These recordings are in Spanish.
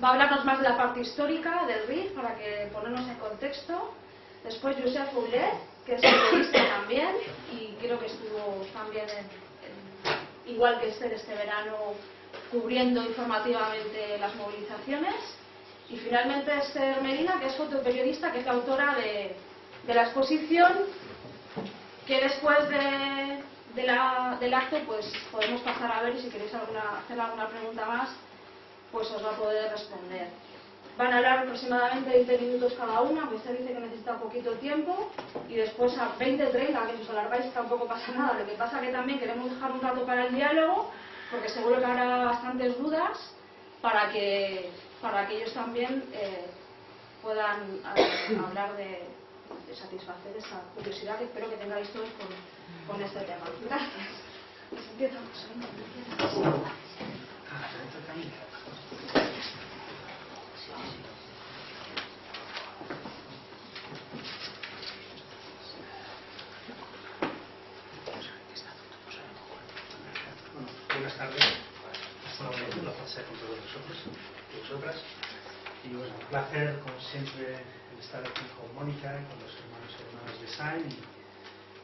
Va a hablarnos más de la parte histórica del RIF para que ponernos en contexto. Después Josep Foulet, que es periodista también y creo que estuvo también igual que Esther este verano cubriendo informativamente las movilizaciones. Y finalmente Esther Medina, que es fotoperiodista, que es la autora de la exposición, que después del acto pues podemos pasar a ver, y si queréis hacer alguna pregunta más pues os va a poder responder. Van a hablar aproximadamente 20 minutos cada una, pues usted dice que necesita poquito tiempo, y después a 20-30, que si os alargáis tampoco pasa nada. Lo que pasa que también queremos dejar un rato para el diálogo, porque seguro que habrá bastantes dudas, para que ellos también puedan hablar de satisfacer esa curiosidad que espero que tengáis todos con este tema. Gracias. Pues empezamos. Buenas tardes. Un placer con todos vosotros y vosotras. Y bueno, un placer, como siempre, estar aquí con Mónica y con los hermanos y hermanas de Sain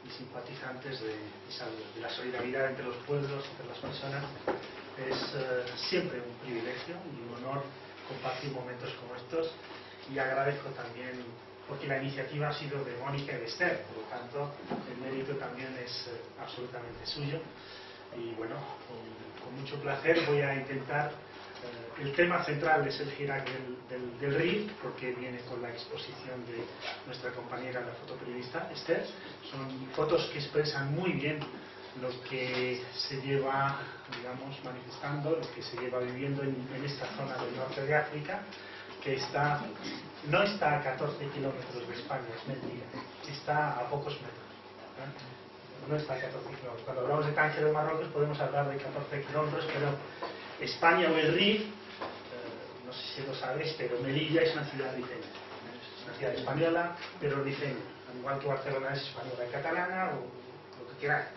y simpatizantes de la solidaridad entre los pueblos, entre las personas. Es siempre un privilegio y un honor compartir momentos como estos, y agradezco también porque la iniciativa ha sido de Mónica y de Esther, por lo tanto el mérito también es absolutamente suyo. Y bueno, con mucho placer voy a intentar, el tema central es el Hirak del RIF, porque viene con la exposición de nuestra compañera, la fotoperiodista Esther. Son fotos que expresan muy bien lo que se lleva, digamos, manifestando, lo que se lleva viviendo en esta zona del norte de África, que no está a 14 kilómetros de España, es mentira, está a pocos metros, ¿eh? No está a 14 kilómetros. Cuando hablamos de Tánger de Marruecos podemos hablar de 14 kilómetros, pero España o el RIF, no sé si lo sabéis, pero Melilla es una ciudad rifeña, es una ciudad española, pero rifeña, al igual que Barcelona es española y catalana, o lo que queráis.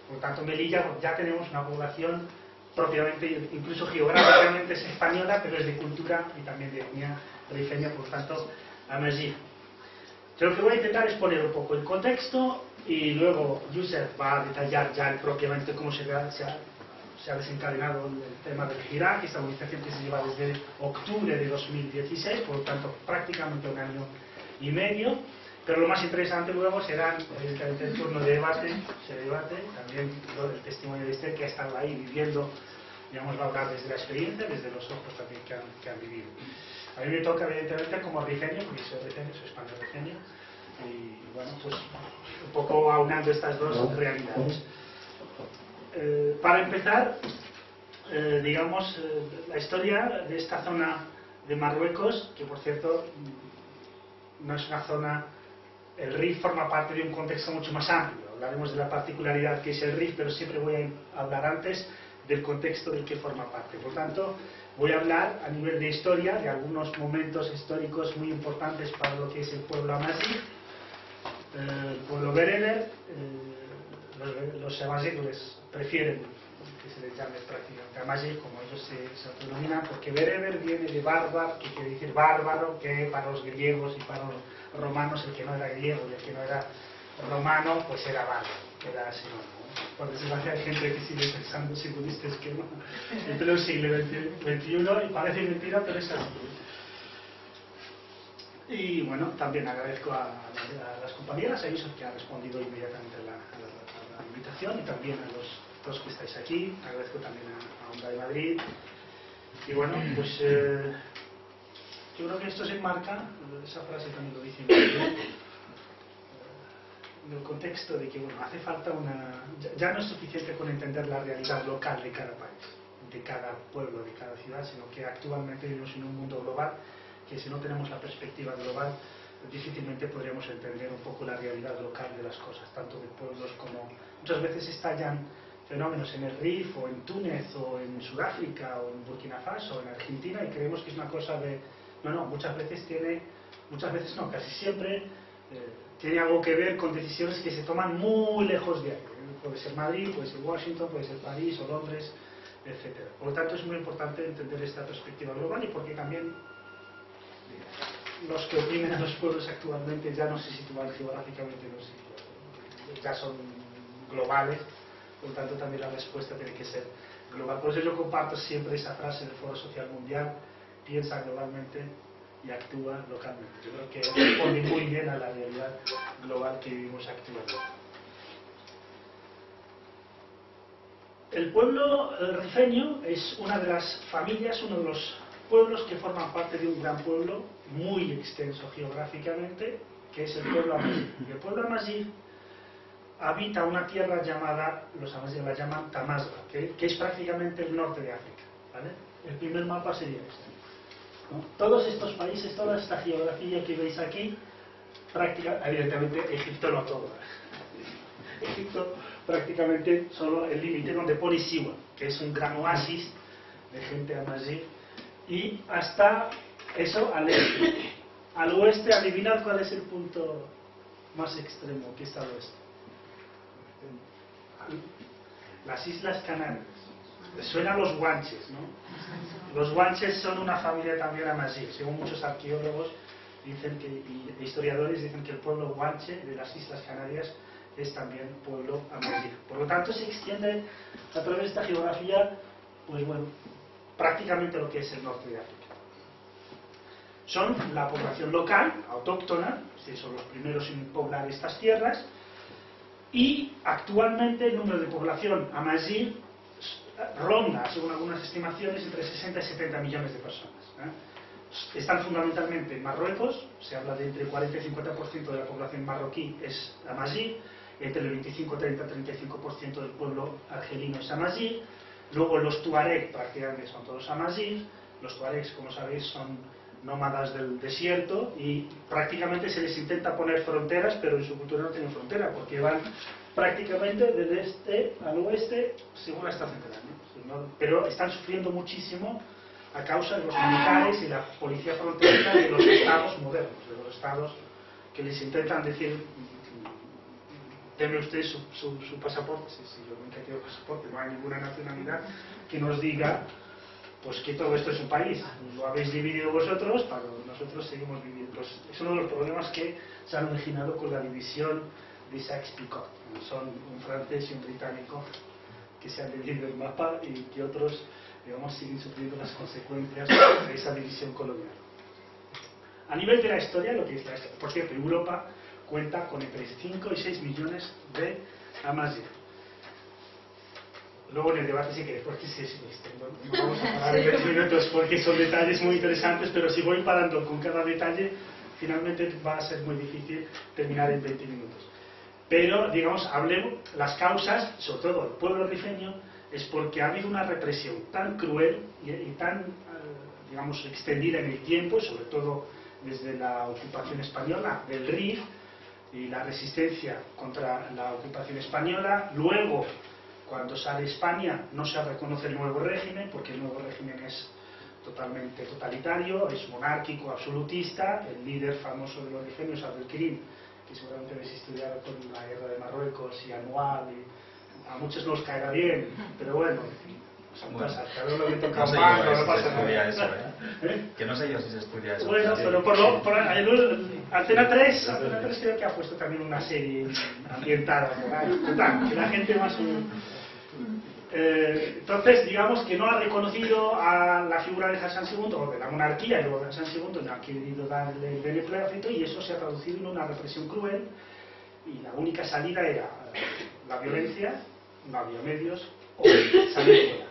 Por lo tanto, Melilla ya tenemos una población propiamente, incluso geográficamente es española, pero es de cultura y también de etnia rifeña, por lo tanto, allí. Lo que voy a intentar es poner un poco el contexto, y luego Josep va a detallar ya propiamente cómo se ha desencadenado el tema del Hirak, esta movilización que se lleva desde octubre de 2016, por lo tanto prácticamente un año y medio. Pero lo más interesante luego será el turno de debate, también el testimonio de Esther, que ha estado ahí viviendo, digamos, va a hablar desde la experiencia, desde los ojos también que han vivido. A mí me toca evidentemente como rifeño, porque soy rifeño, soy español rifeño, y bueno, pues un poco aunando estas dos realidades. Para empezar, digamos, la historia de esta zona de Marruecos, que por cierto no es una zona, el RIF forma parte de un contexto mucho más amplio. Hablaremos de la particularidad que es el RIF, pero siempre voy a hablar antes del contexto del que forma parte. Por tanto, voy a hablar a nivel de historia de algunos momentos históricos muy importantes para lo que es el pueblo amazigh, el pueblo bereber. Los amazighes prefieren que se les llame prácticamente amazigh, como ellos se autodenominan, porque bereber viene de bárbaro, que quiere decir bárbaro, que para los griegos y para los romanos, el que no era griego y el que no era romano, pues era bárbaro, era sinónimo. Por desgracia hay gente que sigue pensando, según este esquema, en pleno siglo XXI, y parece mentira, pero es así. Y bueno, también agradezco a las compañeras, a Yusuf, que ha respondido inmediatamente a la invitación, y también a los dos que estáis aquí. Agradezco también a Onda de Madrid. Y bueno, pues yo creo que esto se enmarca, esa frase también lo dice en el contexto de que, bueno, hace falta ya no es suficiente con entender la realidad local de cada país, de cada pueblo, de cada ciudad, sino que actualmente vivimos en un mundo global, que si no tenemos la perspectiva global, difícilmente podríamos entender un poco la realidad local de las cosas, tanto de pueblos como... Muchas veces estallan fenómenos en el RIF, o en Túnez, o en Sudáfrica, o en Burkina Faso, o en Argentina, y creemos que es una cosa de... No, muchas veces no, casi siempre tiene algo que ver con decisiones que se toman muy lejos de ahí. Puede ser Madrid, puede ser Washington, puede ser París o Londres, etc. Por lo tanto, es muy importante entender esta perspectiva global y porque también los que oprimen a los pueblos actualmente ya no se sitúan geográficamente en un sitio, ya son globales, por lo tanto también la respuesta tiene que ser global. Por eso yo comparto siempre esa frase del Foro Social Mundial: piensa globalmente y actúa localmente. Yo creo que responde muy bien a la realidad global que vivimos actualmente. El pueblo rifeño es una de las familias, uno de los pueblos que forman parte de un gran pueblo muy extenso geográficamente, que es el pueblo amazigh. Y el pueblo amazigh habita una tierra llamada, los amazigh la llaman Tamazgha, que es prácticamente el norte de África, ¿vale? El primer mapa sería este, ¿no? Todos estos países, toda esta geografía que veis aquí, evidentemente Egipto no todo, Egipto prácticamente solo el límite donde pone Siwa, que es un gran oasis de gente amazigh, y hasta eso al este. Al oeste, adivinad cuál es el punto más extremo que está al oeste. Las Islas Canarias. Les suenan los guanches, ¿no? Los guanches son una familia también amazigh. Según muchos arqueólogos dicen que, y historiadores dicen que el pueblo guanche de las Islas Canarias es también pueblo amazigh. Por lo tanto, se extiende a través de esta geografía, pues bueno, prácticamente lo que es el norte de África. Son la población local, autóctona, son los primeros en poblar estas tierras, y actualmente el número de población amazigh ronda, según algunas estimaciones, entre 60 y 70 millones de personas, ¿eh? Están fundamentalmente en Marruecos, se habla de entre 40 y 50% de la población marroquí es amazigh, entre el 25, 30, 35% del pueblo argelino es amazigh. Luego los tuareg prácticamente son todos amazigh. Los tuaregs, como sabéis, son nómadas del desierto y prácticamente se les intenta poner fronteras, pero en su cultura no tienen frontera porque van prácticamente del este al oeste según la estación del año, pero están sufriendo muchísimo a causa de los militares y la policía fronteriza de los estados modernos, de los estados que les intentan decir: deme usted su pasaporte. Sí, yo nunca quiero pasaporte, no hay ninguna nacionalidad que nos diga pues que todo esto es un país, lo habéis dividido vosotros, pero nosotros seguimos viviendo. Pues es uno de los problemas que se han originado con la división de Sykes-Picot. Son un francés y un británico que se han dividido el mapa y que otros, digamos, siguen sufriendo las consecuencias de esa división colonial. A nivel de la historia, lo que es la historia, por cierto, Europa cuenta con entre 5 y 6 millones de amazigh. Luego en el debate sí que porque sí, no vamos a parar en 20 minutos porque son detalles muy interesantes, pero si voy parando con cada detalle, finalmente va a ser muy difícil terminar en 20 minutos. Pero, digamos, hablemos las causas, sobre todo el pueblo rifeño, es porque ha habido una represión tan cruel y tan, digamos, extendida en el tiempo, sobre todo desde la ocupación española del Rif y la resistencia contra la ocupación española. Luego, cuando sale España, no se reconoce el nuevo régimen, porque el nuevo régimen es totalmente totalitario, es monárquico, absolutista. El líder famoso de los rifeños, Abdelkrim, que seguramente habéis estudiado con la guerra de Marruecos y Anouar, y a muchos nos caerá bien, pero bueno, son cosas, cada uno le toca un pan, no pasa nada. Eso, que no sé yo si se estudia eso. Bueno, pero Antena 3 creo que ha puesto también una serie ambientada por ahí, total, que la gente más entonces, digamos que no ha reconocido a la figura de Hassan II o de la monarquía, y luego de Hassan II no ha querido darle el beneplácito, y eso se ha traducido en una represión cruel, y la única salida era la violencia, no había medios, o salir fuera.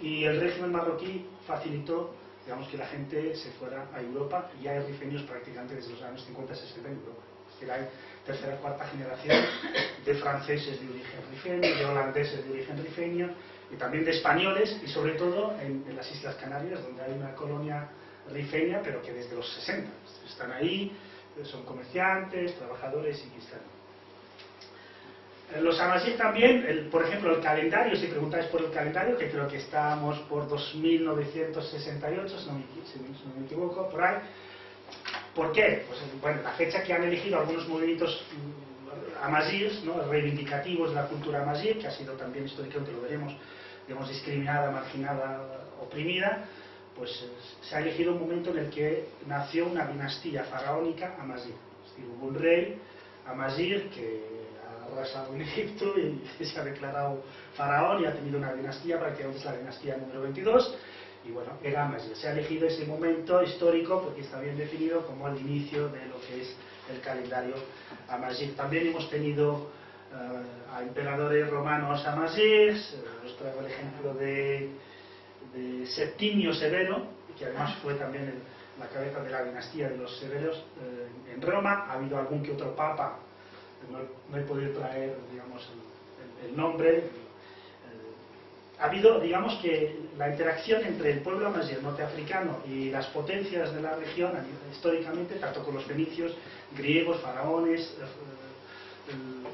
Y el régimen marroquí facilitó, digamos, que la gente se fuera a Europa, y ya hay rifeños prácticamente desde los años 50-60 en Europa. Es decir, hay tercera o cuarta generación de franceses de origen rifeño, de holandeses de origen rifeño, y también de españoles, y sobre todo en las Islas Canarias, donde hay una colonia rifeña, pero que desde los 60 están ahí, son comerciantes, trabajadores y cristianos. Los amazigh también, por ejemplo, el calendario, si preguntáis por el calendario, que creo que estamos por 2968, si no me equivoco, por ahí. ¿Por qué? Pues bueno, la fecha que han elegido algunos movimientos amazighs, ¿no?, reivindicativos de la cultura amazigh, que ha sido también históricamente, lo veremos, digamos, discriminada, marginada, oprimida, pues se ha elegido un momento en el que nació una dinastía faraónica Amazigh. Es decir, hubo un rey, Amazigh, que ha arrasado en Egipto y se ha declarado faraón y ha tenido una dinastía, prácticamente es la dinastía número 22, y bueno, era Amazigh. Se ha elegido ese momento histórico porque está bien definido como el inicio de lo que es el calendario Amazigh. También hemos tenido a emperadores romanos Amazighs. Os traigo el ejemplo de Septimio Severo, que además fue también la cabeza de la dinastía de los Severos en Roma. Ha habido algún que otro papa, no he podido traer, digamos, el nombre. Ha habido, digamos, que la interacción entre el pueblo amazigh norteafricano y las potencias de la región, históricamente, tanto con los fenicios, griegos, faraones,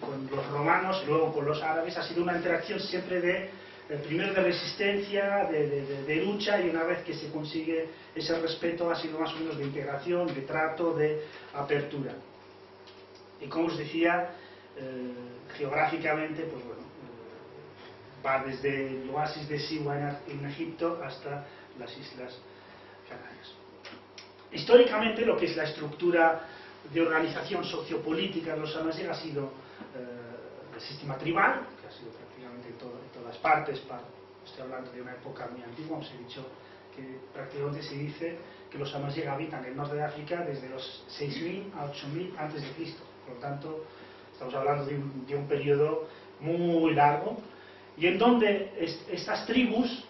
con los romanos, luego con los árabes, ha sido una interacción siempre primero de resistencia, de lucha, y una vez que se consigue ese respeto ha sido más o menos de integración, de trato, de apertura. Y como os decía, geográficamente, pues bueno, va desde el oasis de Siwa en Egipto hasta las Islas Canarias. Históricamente, lo que es la estructura de organización sociopolítica de los Amazigh ha sido el sistema tribal, que ha sido prácticamente en todas partes. Estoy hablando de una época muy antigua. Os he dicho que prácticamente se dice que los Amazigh habitan el norte de África desde los 6.000 a 8.000 antes de Cristo. Por lo tanto, estamos hablando de un periodo muy largo, y en donde estas tribus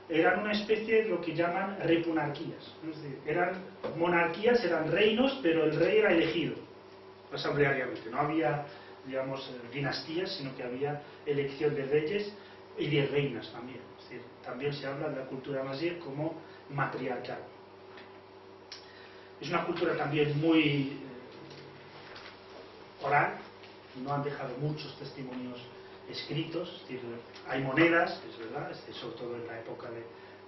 eran una especie de lo que llaman repunarquías. Es decir, eran monarquías, eran reinos, pero el rey era elegido asambleariamente. No había, digamos, dinastías, sino que había elección de reyes y de reinas también. Es decir, también se habla de la cultura amazigh como matriarcal. Es una cultura también muy oral, no han dejado muchos testimonios escritos. Es decir, hay monedas, es verdad, sobre todo en la época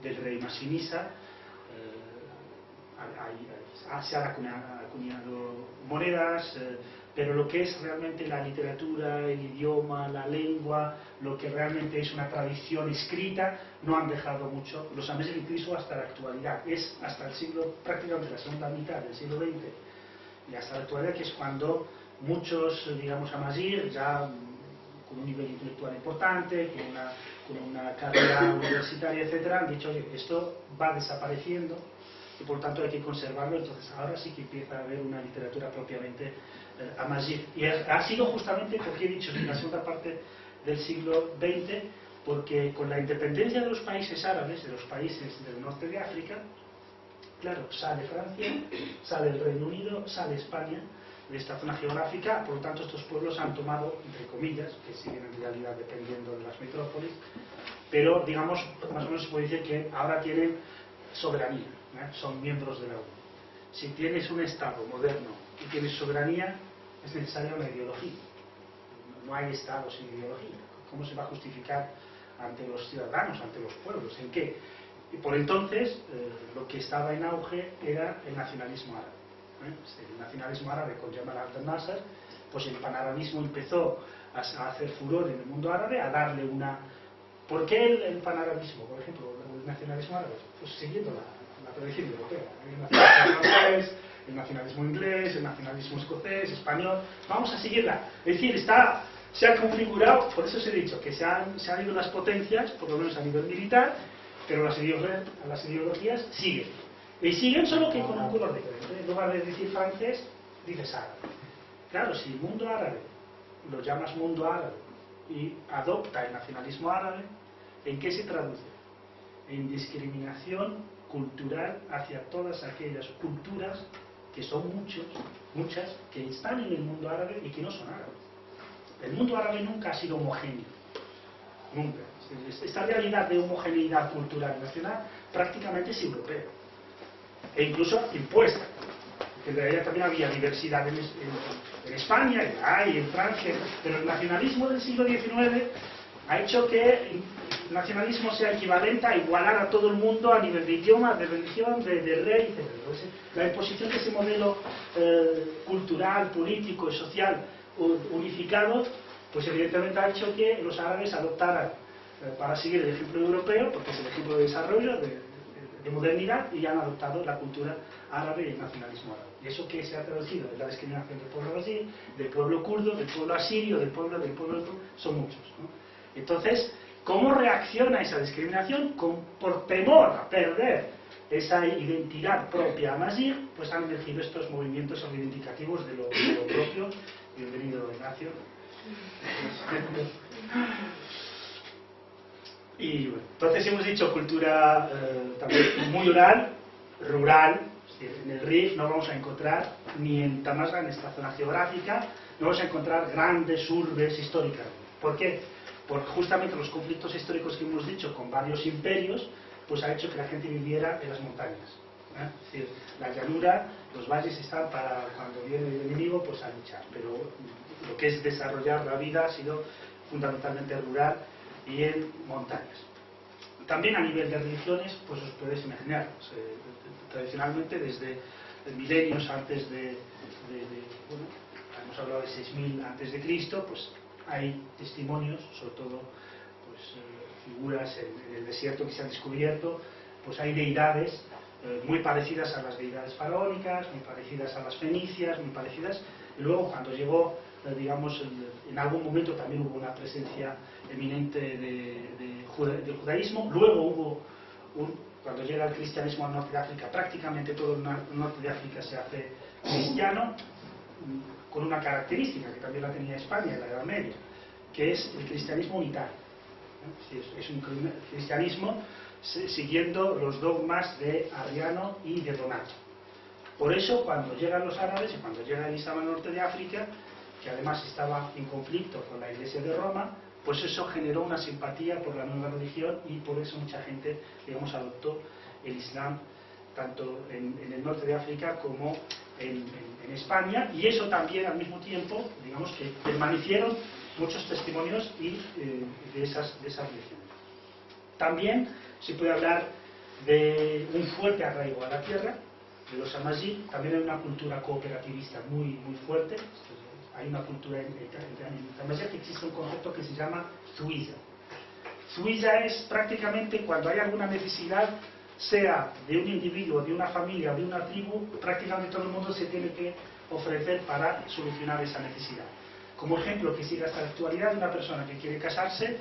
del rey Masinisa, se han acuñado monedas, pero lo que es realmente la literatura, el idioma, la lengua, lo que realmente es una tradición escrita, no han dejado mucho los Amazigh, incluso hasta la actualidad. Es hasta el siglo, prácticamente la segunda mitad del siglo XX y hasta la actualidad, que es cuando muchos, digamos, Amazigh, ya con un nivel intelectual importante, con una carrera universitaria, etcétera, han dicho: oye, esto va desapareciendo y por tanto hay que conservarlo. Entonces ahora sí que empieza a haber una literatura propiamente amazigh. Y ha sido justamente, porque he dicho, en la segunda parte del siglo XX, porque con la independencia de los países árabes, de los países del norte de África, claro, sale Francia, sale el Reino Unido, sale España de esta zona geográfica. Por lo tanto, estos pueblos han tomado, entre comillas, que siguen en realidad dependiendo de las metrópolis, pero digamos, más o menos se puede decir que ahora tienen soberanía, son miembros de la ONU. Si tienes un Estado moderno y tienes soberanía, es necesaria una ideología. No hay Estado sin ideología. ¿Cómo se va a justificar ante los ciudadanos, ante los pueblos? ¿En qué? Y por entonces, lo que estaba en auge era el nacionalismo árabe. El nacionalismo árabe con Jamal Abdel Nasser, pues el panarabismo empezó a hacer furor en el mundo árabe, a darle una... ¿Por qué el panarabismo, por ejemplo, el nacionalismo árabe? Pues siguiendo la tradición europea. El nacionalismo francés, el nacionalismo inglés, el nacionalismo escocés, español. Vamos a seguirla. Es decir, se ha configurado, por eso os he dicho que se han ido las potencias, por lo menos a nivel militar, pero las ideologías siguen. Y siguen, solo que con un color diferente. En lugar de decir francés, dices árabe. Claro, si el mundo árabe lo llamas mundo árabe y adopta el nacionalismo árabe, ¿en qué se traduce? En discriminación cultural hacia todas aquellas culturas, que son muchas, que están en el mundo árabe y que no son árabes. El mundo árabe nunca ha sido homogéneo. Nunca. Esta realidad de homogeneidad cultural y nacional prácticamente es europea. E incluso impuesta. En realidad también había diversidad en España, y en Francia, pero el nacionalismo del siglo XIX ha hecho que el nacionalismo sea equivalente a igualar a todo el mundo a nivel de idioma, de religión, de rey, etc. La imposición de ese modelo cultural, político y social unificado, pues evidentemente ha hecho que los árabes adoptaran para seguir el ejemplo europeo, porque es el ejemplo de desarrollo, de modernidad, y han adoptado la cultura árabe y el nacionalismo árabe. Y eso que se ha traducido en la discriminación del pueblo basí, del pueblo kurdo, del pueblo asirio, del pueblo, son muchos, ¿no? Entonces, ¿cómo reacciona esa discriminación? Por temor a perder esa identidad propia amazigh, pues han emergido estos movimientos reivindicativos de lo propio. Bienvenido, Ignacio. Y bueno, entonces hemos dicho cultura también muy rural, es decir, en el Rif no vamos a encontrar, ni en Tamasra, en esta zona geográfica, no vamos a encontrar grandes urbes históricas. ¿Por qué? Porque justamente los conflictos históricos que hemos dicho con varios imperios, pues ha hecho que la gente viviera en las montañas, ¿eh? Es decir, la llanura, los valles están para cuando viene el enemigo, pues a luchar, pero lo que es desarrollar la vida ha sido fundamentalmente rural y en montañas. También a nivel de religiones, pues os podéis imaginar, tradicionalmente desde milenios antes bueno, hemos hablado de 6000 antes de Cristo, pues hay testimonios, sobre todo pues, figuras en el desierto que se han descubierto, pues hay deidades muy parecidas a las deidades faraónicas, muy parecidas a las fenicias, muy parecidas, y luego cuando llegó, digamos, en algún momento también hubo una presencia eminente del judaísmo, luego hubo, cuando llega el cristianismo al norte de África, prácticamente todo el norte de África se hace cristiano, con una característica que también la tenía España en la Edad Media, que es el cristianismo unitario. Es un cristianismo siguiendo los dogmas de Arriano y de Donato. Por eso, cuando llegan los árabes y cuando llega el Islam al norte de África, que además estaba en conflicto con la Iglesia de Roma, pues eso generó una simpatía por la nueva religión y por eso mucha gente, digamos, adoptó el Islam tanto en el norte de África como en España, y eso también al mismo tiempo, digamos, que permanecieron muchos testimonios de esas religiones. También se puede hablar de un fuerte arraigo a la tierra, de los amazigh. También hay una cultura cooperativista muy fuerte. Hay una cultura en Amazigh que existe un concepto que se llama Zuiza. Zuiza es prácticamente cuando hay alguna necesidad, sea de un individuo, de una familia o de una tribu, prácticamente todo el mundo se tiene que ofrecer para solucionar esa necesidad. Como ejemplo que sigue hasta la actualidad, una persona que quiere casarse,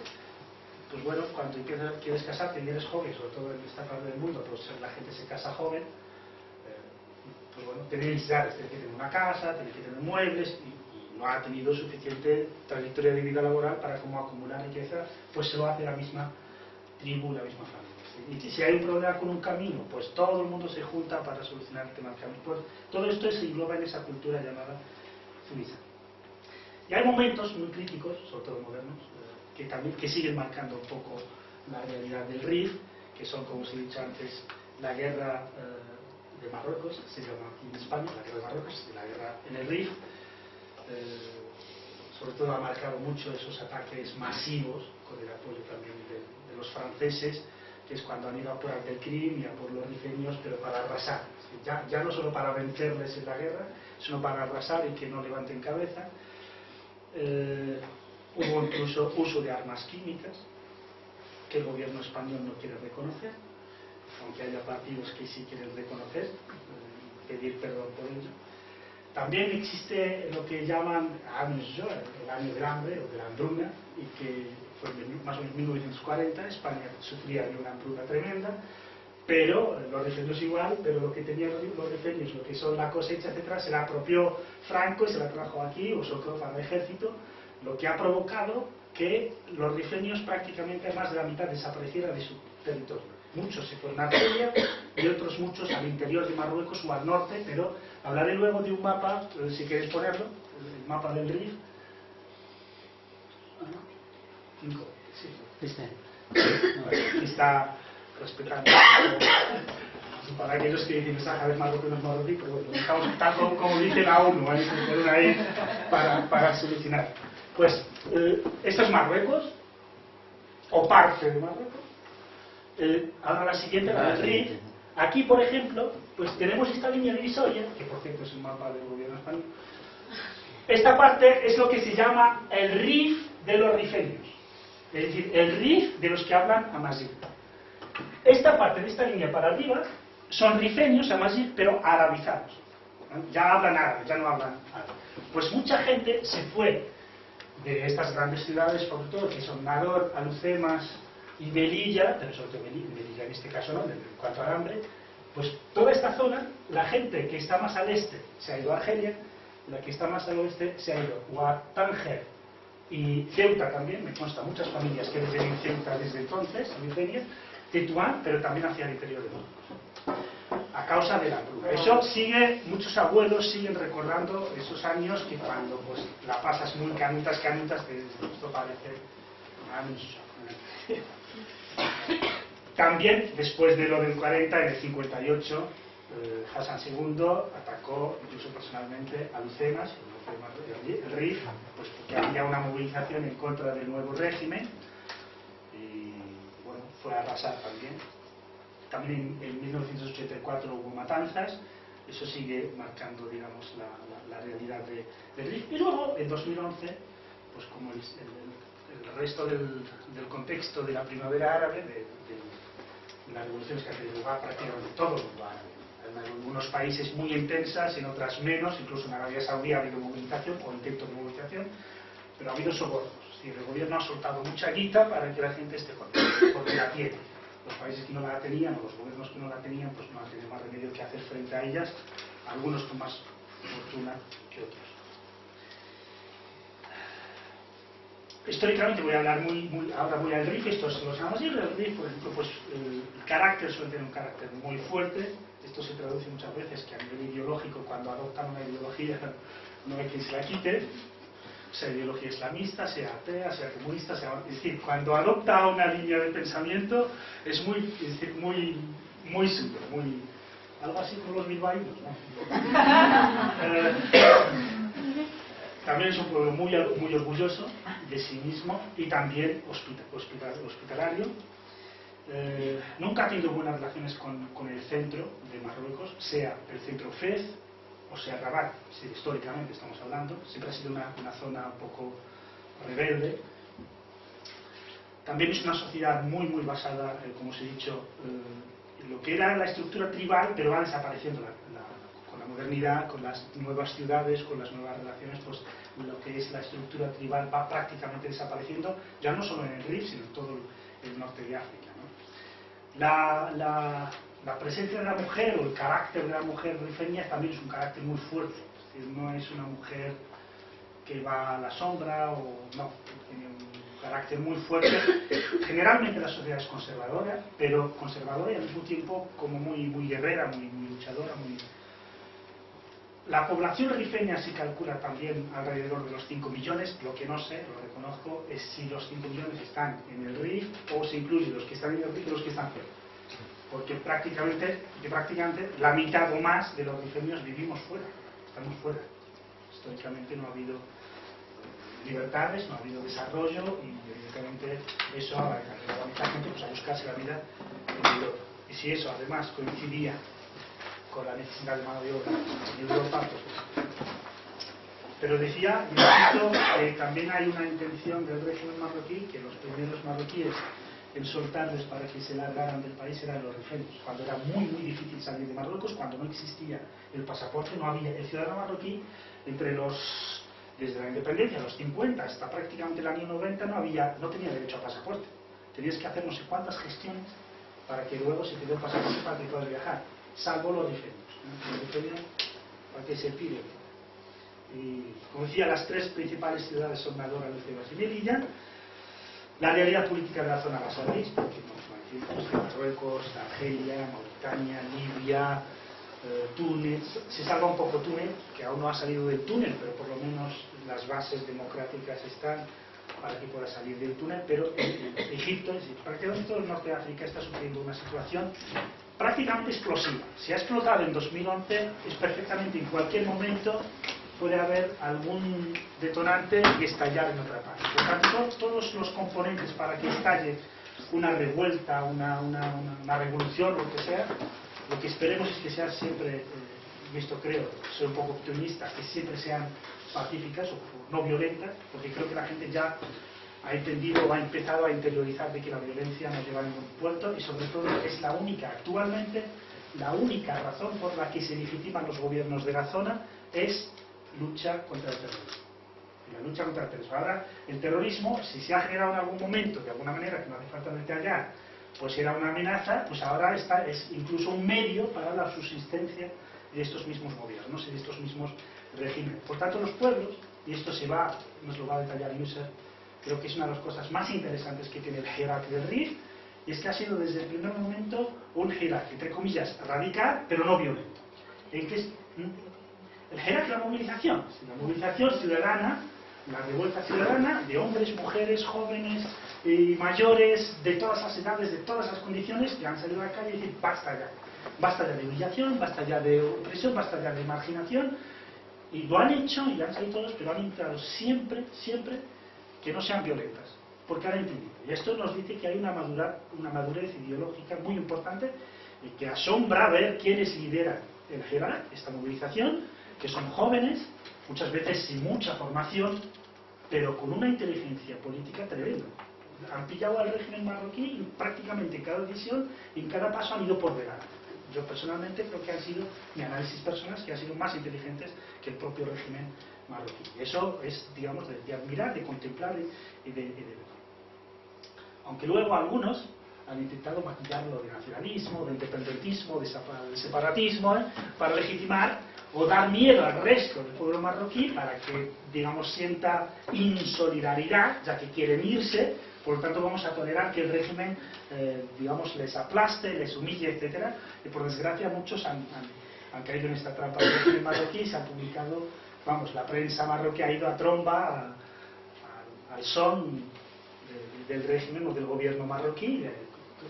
pues bueno, cuando quieres casarte y eres joven, sobre todo en esta parte del mundo, pues la gente se casa joven, pues bueno, tiene necesidades, tiene que tener una casa, tiene que tener muebles, y no ha tenido suficiente trayectoria de vida laboral para como acumular riqueza, pues se lo hace la misma tribu, la misma familia. Y si hay un problema con un camino, pues todo el mundo se junta para solucionar el tema del camino. Pues todo esto se engloba en esa cultura llamada Zuiza. Y hay momentos muy críticos, sobre todo modernos, que siguen marcando un poco la realidad del Rif, que son, como os he dicho antes, la guerra de Marruecos, se llama aquí en España, la guerra de Marruecos, y la guerra en el Rif. Sobre todo ha marcado mucho esos ataques masivos, con el apoyo también de los franceses, que es cuando han ido a por Abdelkrim y a por los rifeños, pero para arrasar. Ya no solo para vencerles en la guerra, sino para arrasar y que no levanten cabeza. Hubo incluso uso de armas químicas que el gobierno español no quiere reconocer, aunque haya partidos que sí quieren reconocer, pedir perdón por ello. También existe lo que llaman el año del hambre o de la hambruna, y que fue más o menos en 1940, España sufría de una hambruna tremenda, pero los rifeños igual, pero lo que tenían los rifeños, lo que son la cosecha, etcétera, se la apropió Franco y se la trajo aquí, o socorro para el ejército, lo que ha provocado que los rifeños prácticamente más de la mitad desaparecieran de su territorio. Muchos se fueron a Argelia y otros muchos al interior de Marruecos o al norte, pero hablaré luego de un mapa, si queréis ponerlo, el mapa del Rif. Aquí está respetando para aquellos que dicen que cada vez Marruecos no es marroquí, pero bueno, estamos tal como dice la ONU, hay que poner una ahí para solucionar. Pues esto es Marruecos, o parte de Marruecos. Ahora la siguiente, la del Rif. Aquí, por ejemplo, pues tenemos esta línea divisoria, que por cierto es un mapa del gobierno español. Esta parte es lo que se llama el Rif de los rifeños. Es decir, el Rif de los que hablan amazigh. Esta parte de esta línea para arriba son rifeños amazigh, pero arabizados. Ya hablan árabe, ya no hablan árabe. Pues mucha gente se fue de estas grandes ciudades, sobre todo, que son Nador, Alucemas y Melilla, pero sobre todo Melilla en este caso no, en cuanto al hambre, pues toda esta zona, la gente que está más al este se ha ido a Argelia, la que está más al oeste se ha ido o a Tánger y Ceuta también, me consta muchas familias que viven en Ceuta desde entonces, en Argelia, Tetuán, pero también hacia el interior de Marruecos, a causa de la hambruna. Eso sigue, muchos abuelos siguen recordando esos años que cuando pues la pasas muy canutas, esto parece años. También, después de lo del 40, en el 58, Hassan II atacó, incluso personalmente, a Lucemas, el Rif, pues porque había una movilización en contra del nuevo régimen, y bueno, fue a arrasar también. También en 1984 hubo matanzas, eso sigue marcando, digamos, la realidad del Rif. Y luego, en 2011, pues como el resto del contexto de la primavera árabe, de las revoluciones que han tenido lugar prácticamente todo el mundo árabe. En algunos países muy intensas, en otras menos, incluso en Arabia Saudí ha habido movilización o intentos de movilización, pero ha habido sobornos. Es decir, el gobierno ha soltado mucha guita para que la gente esté contenta, porque la tiene. Los países que no la tenían, o los gobiernos que no la tenían, pues no han tenido más remedio que hacer frente a ellas, algunos con más fortuna que otros. Históricamente voy a hablar ahora voy al Rif, esto se lo llamamos así. El Rif, por ejemplo, pues el carácter suele tener un carácter muy fuerte. Esto se traduce muchas veces que a nivel ideológico, cuando adoptan una ideología, no hay quien se la quite, sea ideología islamista, sea atea, sea comunista, sea... Es decir, cuando adopta una línea de pensamiento es muy suyo, muy... algo así como los bilbaínos, ¿no? También es un pueblo muy orgulloso de sí mismo y también hospitalario. Nunca ha tenido buenas relaciones con el centro de Marruecos, sea el centro Fez o sea Rabat, si históricamente estamos hablando. Siempre ha sido una zona un poco rebelde. También es una sociedad muy basada, como os he dicho, en lo que era la estructura tribal, pero va desapareciendo con la modernidad, con las nuevas ciudades, con las nuevas relaciones, pues lo que es la estructura tribal va prácticamente desapareciendo, ya no solo en el Rif, sino en todo el norte de África, ¿no? La presencia de la mujer o el carácter de la mujer rifeña también es un carácter muy fuerte, es decir, no es una mujer que va a la sombra o no, tiene un carácter muy fuerte. Generalmente la sociedad es conservadora, pero conservadora y al mismo tiempo como muy guerrera, muy luchadora, muy... La población rifeña se calcula también alrededor de los 5 millones, lo que no sé, lo reconozco, es si los 5 millones están en el Rif o se incluyen los que están en el Rif y los que están fuera. Porque prácticamente la mitad o más de los rifeños vivimos fuera, estamos fuera. Históricamente no ha habido libertades, no ha habido desarrollo y evidentemente eso ha llevado a mucha gente pues, a buscarse la vida en Europa. Y si eso además coincidía con la necesidad de mano de obra en Europa, pues... Pero decía, que también hay una intención del régimen marroquí, que los primeros marroquíes en soltarles para que se largaran del país eran los rifeños, cuando era muy difícil salir de Marruecos, cuando no existía el pasaporte, no había el ciudadano marroquí, desde la independencia, los 50 hasta prácticamente el año 90, no tenía derecho a pasaporte. Tenías que hacer no sé cuántas gestiones para que luego se te dé el pasaporte para que puedas viajar, salvo los rifeños. Los rifeños, ¿para qué se pide? Y, como decía, las tres principales ciudades son Nador, Alucemas y Melilla. La realidad política de la zona la sabéis, porque Marruecos, Argelia, Mauritania, Libia, Túnez. Se salva un poco Túnez, que aún no ha salido del túnel, pero por lo menos las bases democráticas están para que pueda salir del túnel. Pero Egipto, es decir, prácticamente todo el norte de África está sufriendo una situación prácticamente explosiva. Si ha explotado en 2011, es perfectamente en cualquier momento puede haber algún detonante y estallar en otra parte. Por tanto, todos los componentes para que estalle una revuelta, una revolución, lo que sea, lo que esperemos es que sean siempre, y esto creo, soy un poco optimista, que siempre sean pacíficas o no violentas, porque creo que la gente ya ha entendido o ha empezado a interiorizar de que la violencia no lleva a ningún puerto, y sobre todo es la única, actualmente, la única razón por la que se legitiman los gobiernos de la zona es lucha contra el terrorismo. Y la lucha contra el terrorismo. Ahora, el terrorismo, si se ha generado en algún momento, de alguna manera, que no hace falta detallar, pues era una amenaza, pues ahora es incluso un medio para la subsistencia de estos mismos gobiernos y de estos mismos regímenes. Por tanto, los pueblos, y esto nos lo va a detallar User, creo que es una de las cosas más interesantes que tiene el Hirak del Rif, y es que ha sido desde el primer momento un Hirak, entre comillas, radical, pero no violento. ¿En qué es? El Hirak es la movilización ciudadana, la revuelta ciudadana de hombres, mujeres, jóvenes y mayores, de todas las edades, de todas las condiciones, que han salido a la calle y decir basta ya de humillación, basta ya de opresión, basta ya de marginación, y lo han hecho, y han salido todos, pero han intentado siempre que no sean violentas, porque han entendido. Y esto nos dice que hay una madurez ideológica muy importante, y que asombra ver quiénes lideran el Hirak, esta movilización, que son jóvenes, muchas veces sin mucha formación, pero con una inteligencia política tremenda. Han pillado al régimen marroquí y prácticamente en cada decisión, en cada paso han ido por delante. Yo personalmente creo que han sido, mi análisis personal, que han sido más inteligentes que el propio régimen marroquí. Eso es, digamos, de admirar, de contemplar y de ver. Aunque luego algunos han intentado maquillarlo de nacionalismo, de independentismo, de separatismo, para legitimar o dar miedo al resto del pueblo marroquí para que, digamos, sienta insolidaridad, ya que quieren irse. Por lo tanto, vamos a tolerar que el régimen, digamos, les aplaste, les humille, etc. Y por desgracia, muchos han caído en esta trampa del régimen marroquí y se han publicado, vamos, la prensa marroquí ha ido a tromba al son del régimen o del gobierno marroquí.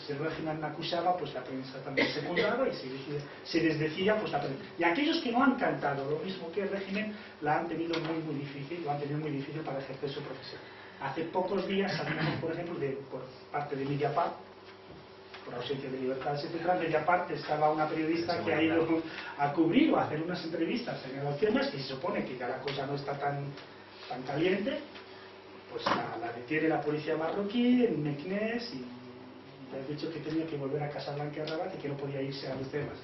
Si el régimen acusaba, pues la prensa también secundaba, y si se desdecía, pues la prensa. Y aquellos que no han cantado lo mismo que el régimen, la han tenido muy difícil, lo han tenido muy difícil para ejercer su profesión. Hace pocos días sabíamos, por ejemplo, por parte de Mediapart, por ausencia de libertades, etc., Mediapart estaba una periodista que ha ido a cubrir o a hacer unas entrevistas en el temas, que se supone que ya la cosa no está tan caliente, pues la detiene la policía marroquí en Meknès y le ha dicho que tenía que volver a Casablanca y Rabat y que no podía irse a los temas.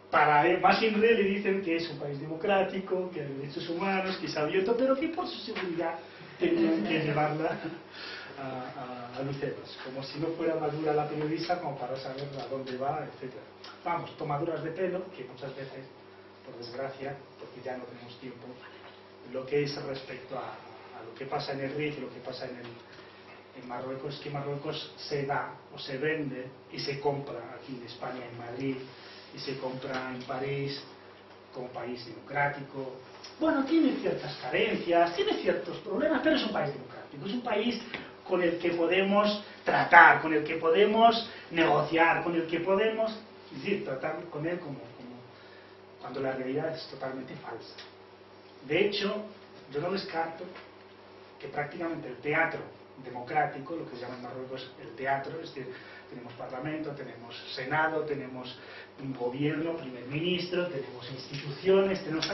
Para más en le dicen que es un país democrático, que hay derechos humanos, que es abierto, pero que por su seguridad tenían que llevarla a Lucebas, como si no fuera madura la periodista como para saber a dónde va, etc. Vamos, tomaduras de pelo que muchas veces, por desgracia, porque ya no tenemos tiempo, lo que es respecto a lo que pasa en el Rif y lo que pasa en Marruecos, es que Marruecos se da o se vende y se compra aquí en España, en Madrid, y se compra en París como país democrático. Bueno, tiene ciertas carencias, tiene ciertos problemas, pero es un país democrático, es un país con el que podemos tratar, con el que podemos negociar, con el que podemos, es decir, tratar con él como cuando la realidad es totalmente falsa. De hecho, yo no descarto que prácticamente el teatro democrático, lo que se llama en Marruecos el teatro, es decir, tenemos parlamento, tenemos senado, tenemos un gobierno, primer ministro, tenemos instituciones, tenemos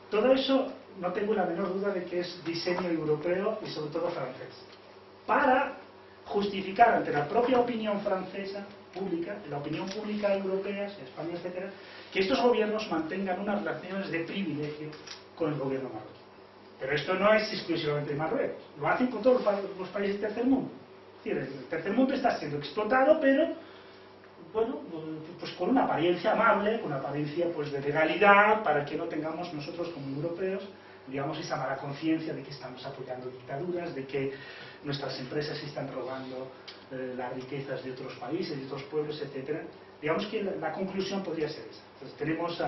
todo eso, no tengo la menor duda de que es diseño europeo y sobre todo francés, para justificar ante la propia opinión francesa pública, la opinión pública europea, España, etcétera, que estos gobiernos mantengan unas relaciones de privilegio con el gobierno marroquí. Pero esto no es exclusivamente de Marruecos, lo hacen con todos los países del tercer mundo. Es decir, el tercer mundo está siendo explotado, pero bueno, pues con una apariencia amable, con una apariencia pues de legalidad, para que no tengamos nosotros como europeos, digamos, esa mala conciencia de que estamos apoyando dictaduras, de que nuestras empresas están robando las riquezas de otros países, de otros pueblos, etc. Digamos que la conclusión podría ser esa. Entonces tenemos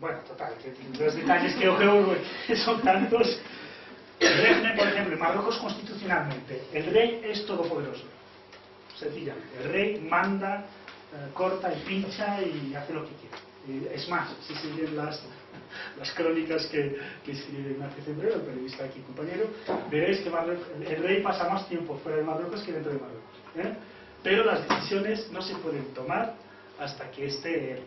bueno, total, los detalles que son tantos. El régimen, por ejemplo, en Marruecos constitucionalmente, el rey es todopoderoso. Sencillamente, el rey manda, corta y pincha y hace lo que quiere. Es más, si siguen las crónicas que escribe Ignacio Cembrero, el periodista aquí compañero, veréis que el rey pasa más tiempo fuera de Marruecos que dentro de Marruecos. Pero las decisiones no se pueden tomar hasta que esté él,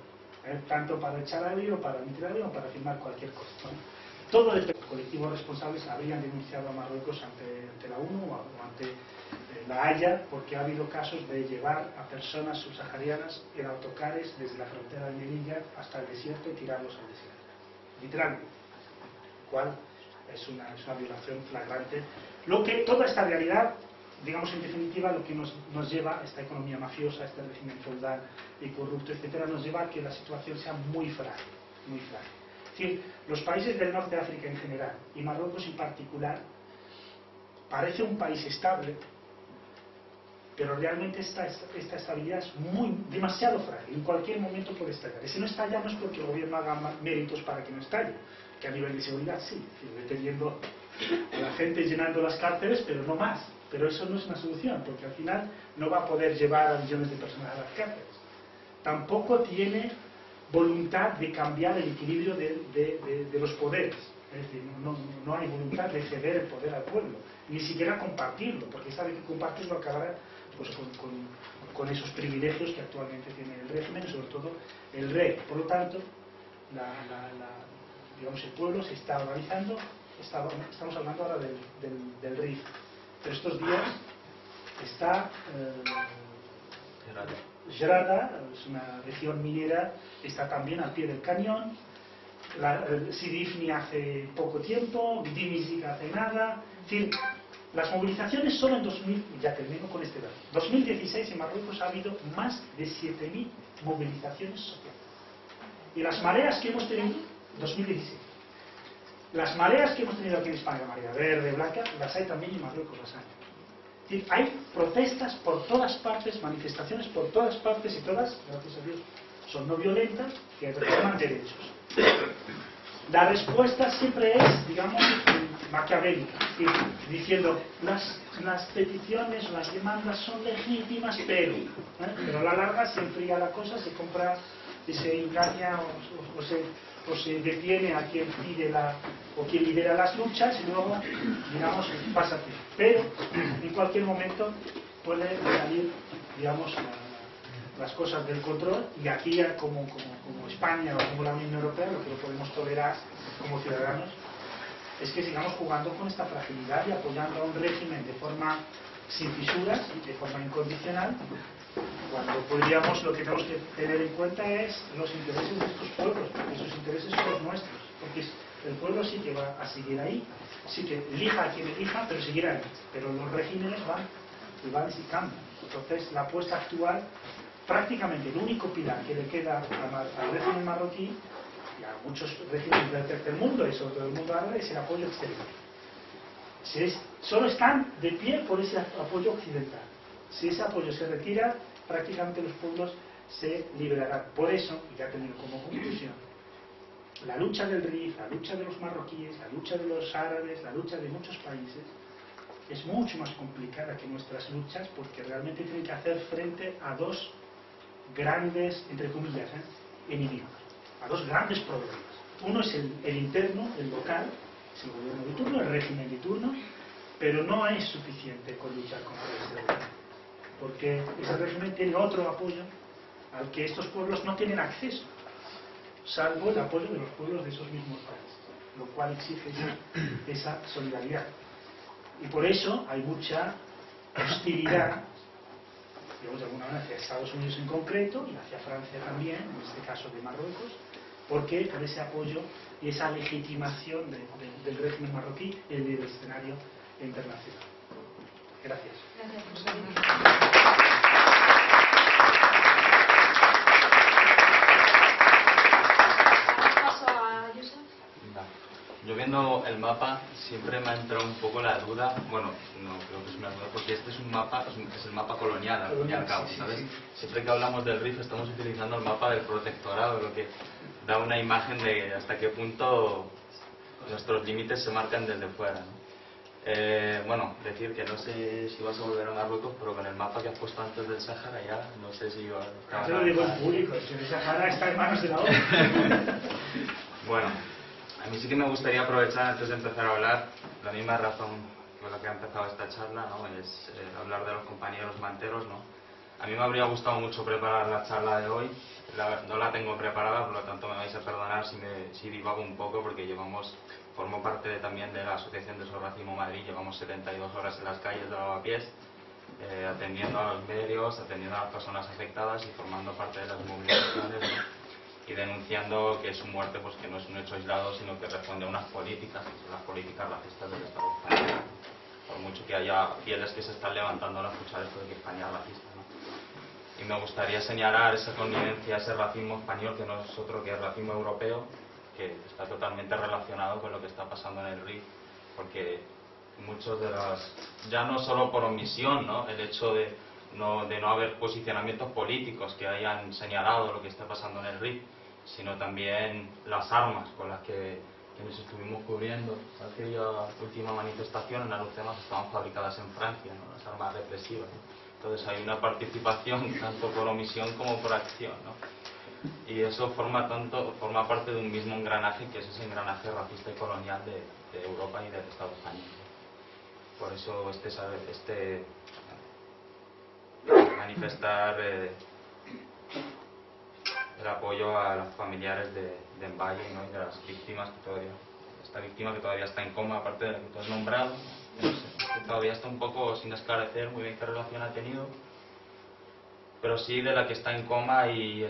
tanto para echar a alguien o para emitir a alguien o para firmar cualquier cosa. todo depende. Los colectivos responsables habrían denunciado a Marruecos ante la ONU o ante la Haya, porque ha habido casos de llevar a personas subsaharianas en autocares desde la frontera de Melilla hasta el desierto y tirarlos al desierto, literalmente, lo cual es una violación flagrante. Toda esta realidad, digamos en definitiva, lo que nos lleva, esta economía mafiosa, este régimen feudal y corrupto, etcétera, nos lleva a que la situación sea muy frágil, muy frágil. Es decir, los países del norte de África en general, y Marruecos en particular, parece un país estable, pero realmente esta estabilidad es demasiado frágil, en cualquier momento puede estallar. Y si no estalla no es porque el gobierno haga méritos para que no estalle, que a nivel de seguridad sí, deteniendo a la gente, llenando las cárceles, pero no más. Pero eso no es una solución, porque al final no va a poder llevar a millones de personas a las cárceles. Tampoco tiene voluntad de cambiar el equilibrio de los poderes. Es decir, no hay voluntad de ceder el poder al pueblo, ni siquiera compartirlo, porque sabe que compartirlo acabará pues, con esos privilegios que actualmente tiene el régimen y sobre todo el rey. Por lo tanto, digamos, el pueblo se está organizando. Estamos hablando ahora del RIF, pero estos días está Gerada, es una región minera, está también al pie del cañón. Sidi Ifni hace poco tiempo, Dimizik hace nada. Es decir, las movilizaciones solo en 2016 en Marruecos ha habido más de 7.000 movilizaciones sociales. Y las mareas que hemos tenido, 2016, las mareas que hemos tenido aquí en España, marea verde, blanca, las hay también en Marruecos, las hay. Es decir, hay protestas por todas partes, manifestaciones por todas partes y todas, gracias a Dios, son no violentas, que reclaman derechos. La respuesta siempre es, digamos, maquiavélica, diciendo las peticiones o las demandas son legítimas, pero a la larga se enfría la cosa, se compra y se engaña o se detiene a quien pide o quien lidera las luchas y luego, digamos, pasa aquí. Pero en cualquier momento puede salir, digamos, las cosas del control, y aquí como España o como la Unión Europea lo que no podemos tolerar como ciudadanos es que sigamos jugando con esta fragilidad y apoyando a un régimen de forma sin fisuras y de forma incondicional, cuando podríamos, lo que tenemos que tener en cuenta es los intereses de estos pueblos, porque sus intereses son los nuestros, porque el pueblo sí que va a seguir ahí, sí que elija a quien elija, pero seguirá ahí, pero los regímenes van y cambian. Entonces la apuesta actual, prácticamente el único pilar que le queda al régimen marroquí y a muchos regímenes del tercer mundo y sobre todo el mundo árabe, es el apoyo exterior. Solo están de pie por ese apoyo occidental. Si ese apoyo se retira, prácticamente los pueblos se liberarán. Por eso, y ya tenido como conclusión, la lucha del RIF, la lucha de los marroquíes, la lucha de los árabes, la lucha de muchos países es mucho más complicada que nuestras luchas, porque realmente tienen que hacer frente a dos grandes, entre comillas, enemigos, a dos grandes problemas. Uno es el interno, el local, es el gobierno de turno, el régimen de turno, pero no es suficiente con luchar contra ese régimen, porque ese régimen tiene otro apoyo al que estos pueblos no tienen acceso, salvo el apoyo de los pueblos de esos mismos países, lo cual exige esa solidaridad. Y por eso hay mucha hostilidad, digamos de alguna manera, hacia Estados Unidos en concreto y hacia Francia también, en este caso de Marruecos, porque por ese apoyo y esa legitimación del régimen marroquí en el escenario internacional. Gracias. Yo viendo el mapa siempre me ha entrado un poco la duda, bueno, no creo que es una duda, porque este es un mapa, es el mapa colonial al fin y al cabo, ¿sabes? Siempre que hablamos del RIF estamos utilizando el mapa del protectorado, lo que da una imagen de hasta qué punto nuestros límites se marcan desde fuera, ¿no? Bueno, decir que no sé si vas a volver a Marruecos, pero con el mapa que has puesto antes del Sáhara ya no sé si iba a... Yo lo digo en público, si el Sáhara está en manos de la ONU. Bueno, a mí sí que me gustaría aprovechar antes de empezar a hablar, la misma razón por la que ha empezado esta charla, ¿no? Es hablar de los compañeros manteros, ¿no? A mí me habría gustado mucho preparar la charla de hoy, no la tengo preparada, por lo tanto me vais a perdonar si divago un poco, porque formo parte también de la Asociación de Sobre Racismo Madrid, llevamos 72 horas en las calles de Lavapiés, atendiendo a los medios, atendiendo a las personas afectadas y formando parte de las movilizaciones, ¿no? Y denunciando que su muerte pues que no es un hecho aislado, sino que responde a unas políticas, que son las políticas racistas del Estado español. Por mucho que haya fieles que se están levantando a escuchar esto de que España es racista, ¿no? Y me gustaría señalar esa connivencia, ese racismo español, que no es otro que el racismo europeo, que está totalmente relacionado con lo que está pasando en el RIF, porque muchos de las, ya no solo por omisión, ¿no? El hecho de no haber posicionamientos políticos que hayan señalado lo que está pasando en el RIF, sino también las armas con las que nos estuvimos cubriendo. Aquella última manifestación en Alucemas estaban fabricadas en Francia, ¿no? Las armas represivas, ¿no? Entonces hay una participación tanto por omisión como por acción, ¿no? Y eso forma parte de un mismo engranaje, que es ese engranaje racista y colonial de Europa y del Estado español. Por eso manifestar el apoyo a los familiares de Envalle, ¿no? Y de las víctimas esta víctima que todavía está en coma, aparte de la que tú has nombrado, no sé, que todavía está un poco sin esclarecer muy bien qué relación ha tenido, pero sí de la que está en coma y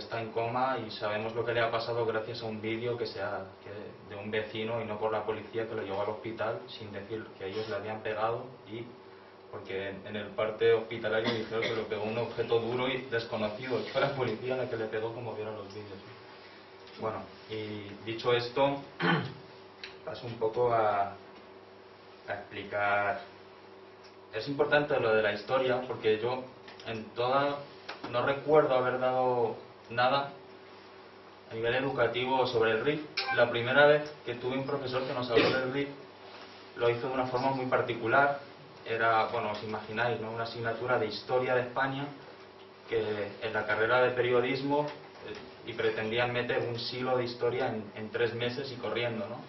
sabemos lo que le ha pasado gracias a un vídeo de un vecino y no por la policía, que lo llevó al hospital sin decir que ellos le habían pegado, y porque en el parte hospitalario dijeron que lo pegó un objeto duro y desconocido, fue la policía la que le pegó, como vieron los vídeos. Bueno, y dicho esto, paso un poco a explicar. Es importante lo de la historia, porque yo no recuerdo haber dado nada a nivel educativo sobre el RIF. La primera vez que tuve un profesor que nos habló del RIF lo hizo de una forma muy particular. Era, bueno, os imagináis, ¿no? Una asignatura de historia de España, que en la carrera de periodismo y pretendían meter un siglo de historia en 3 meses y corriendo, ¿no?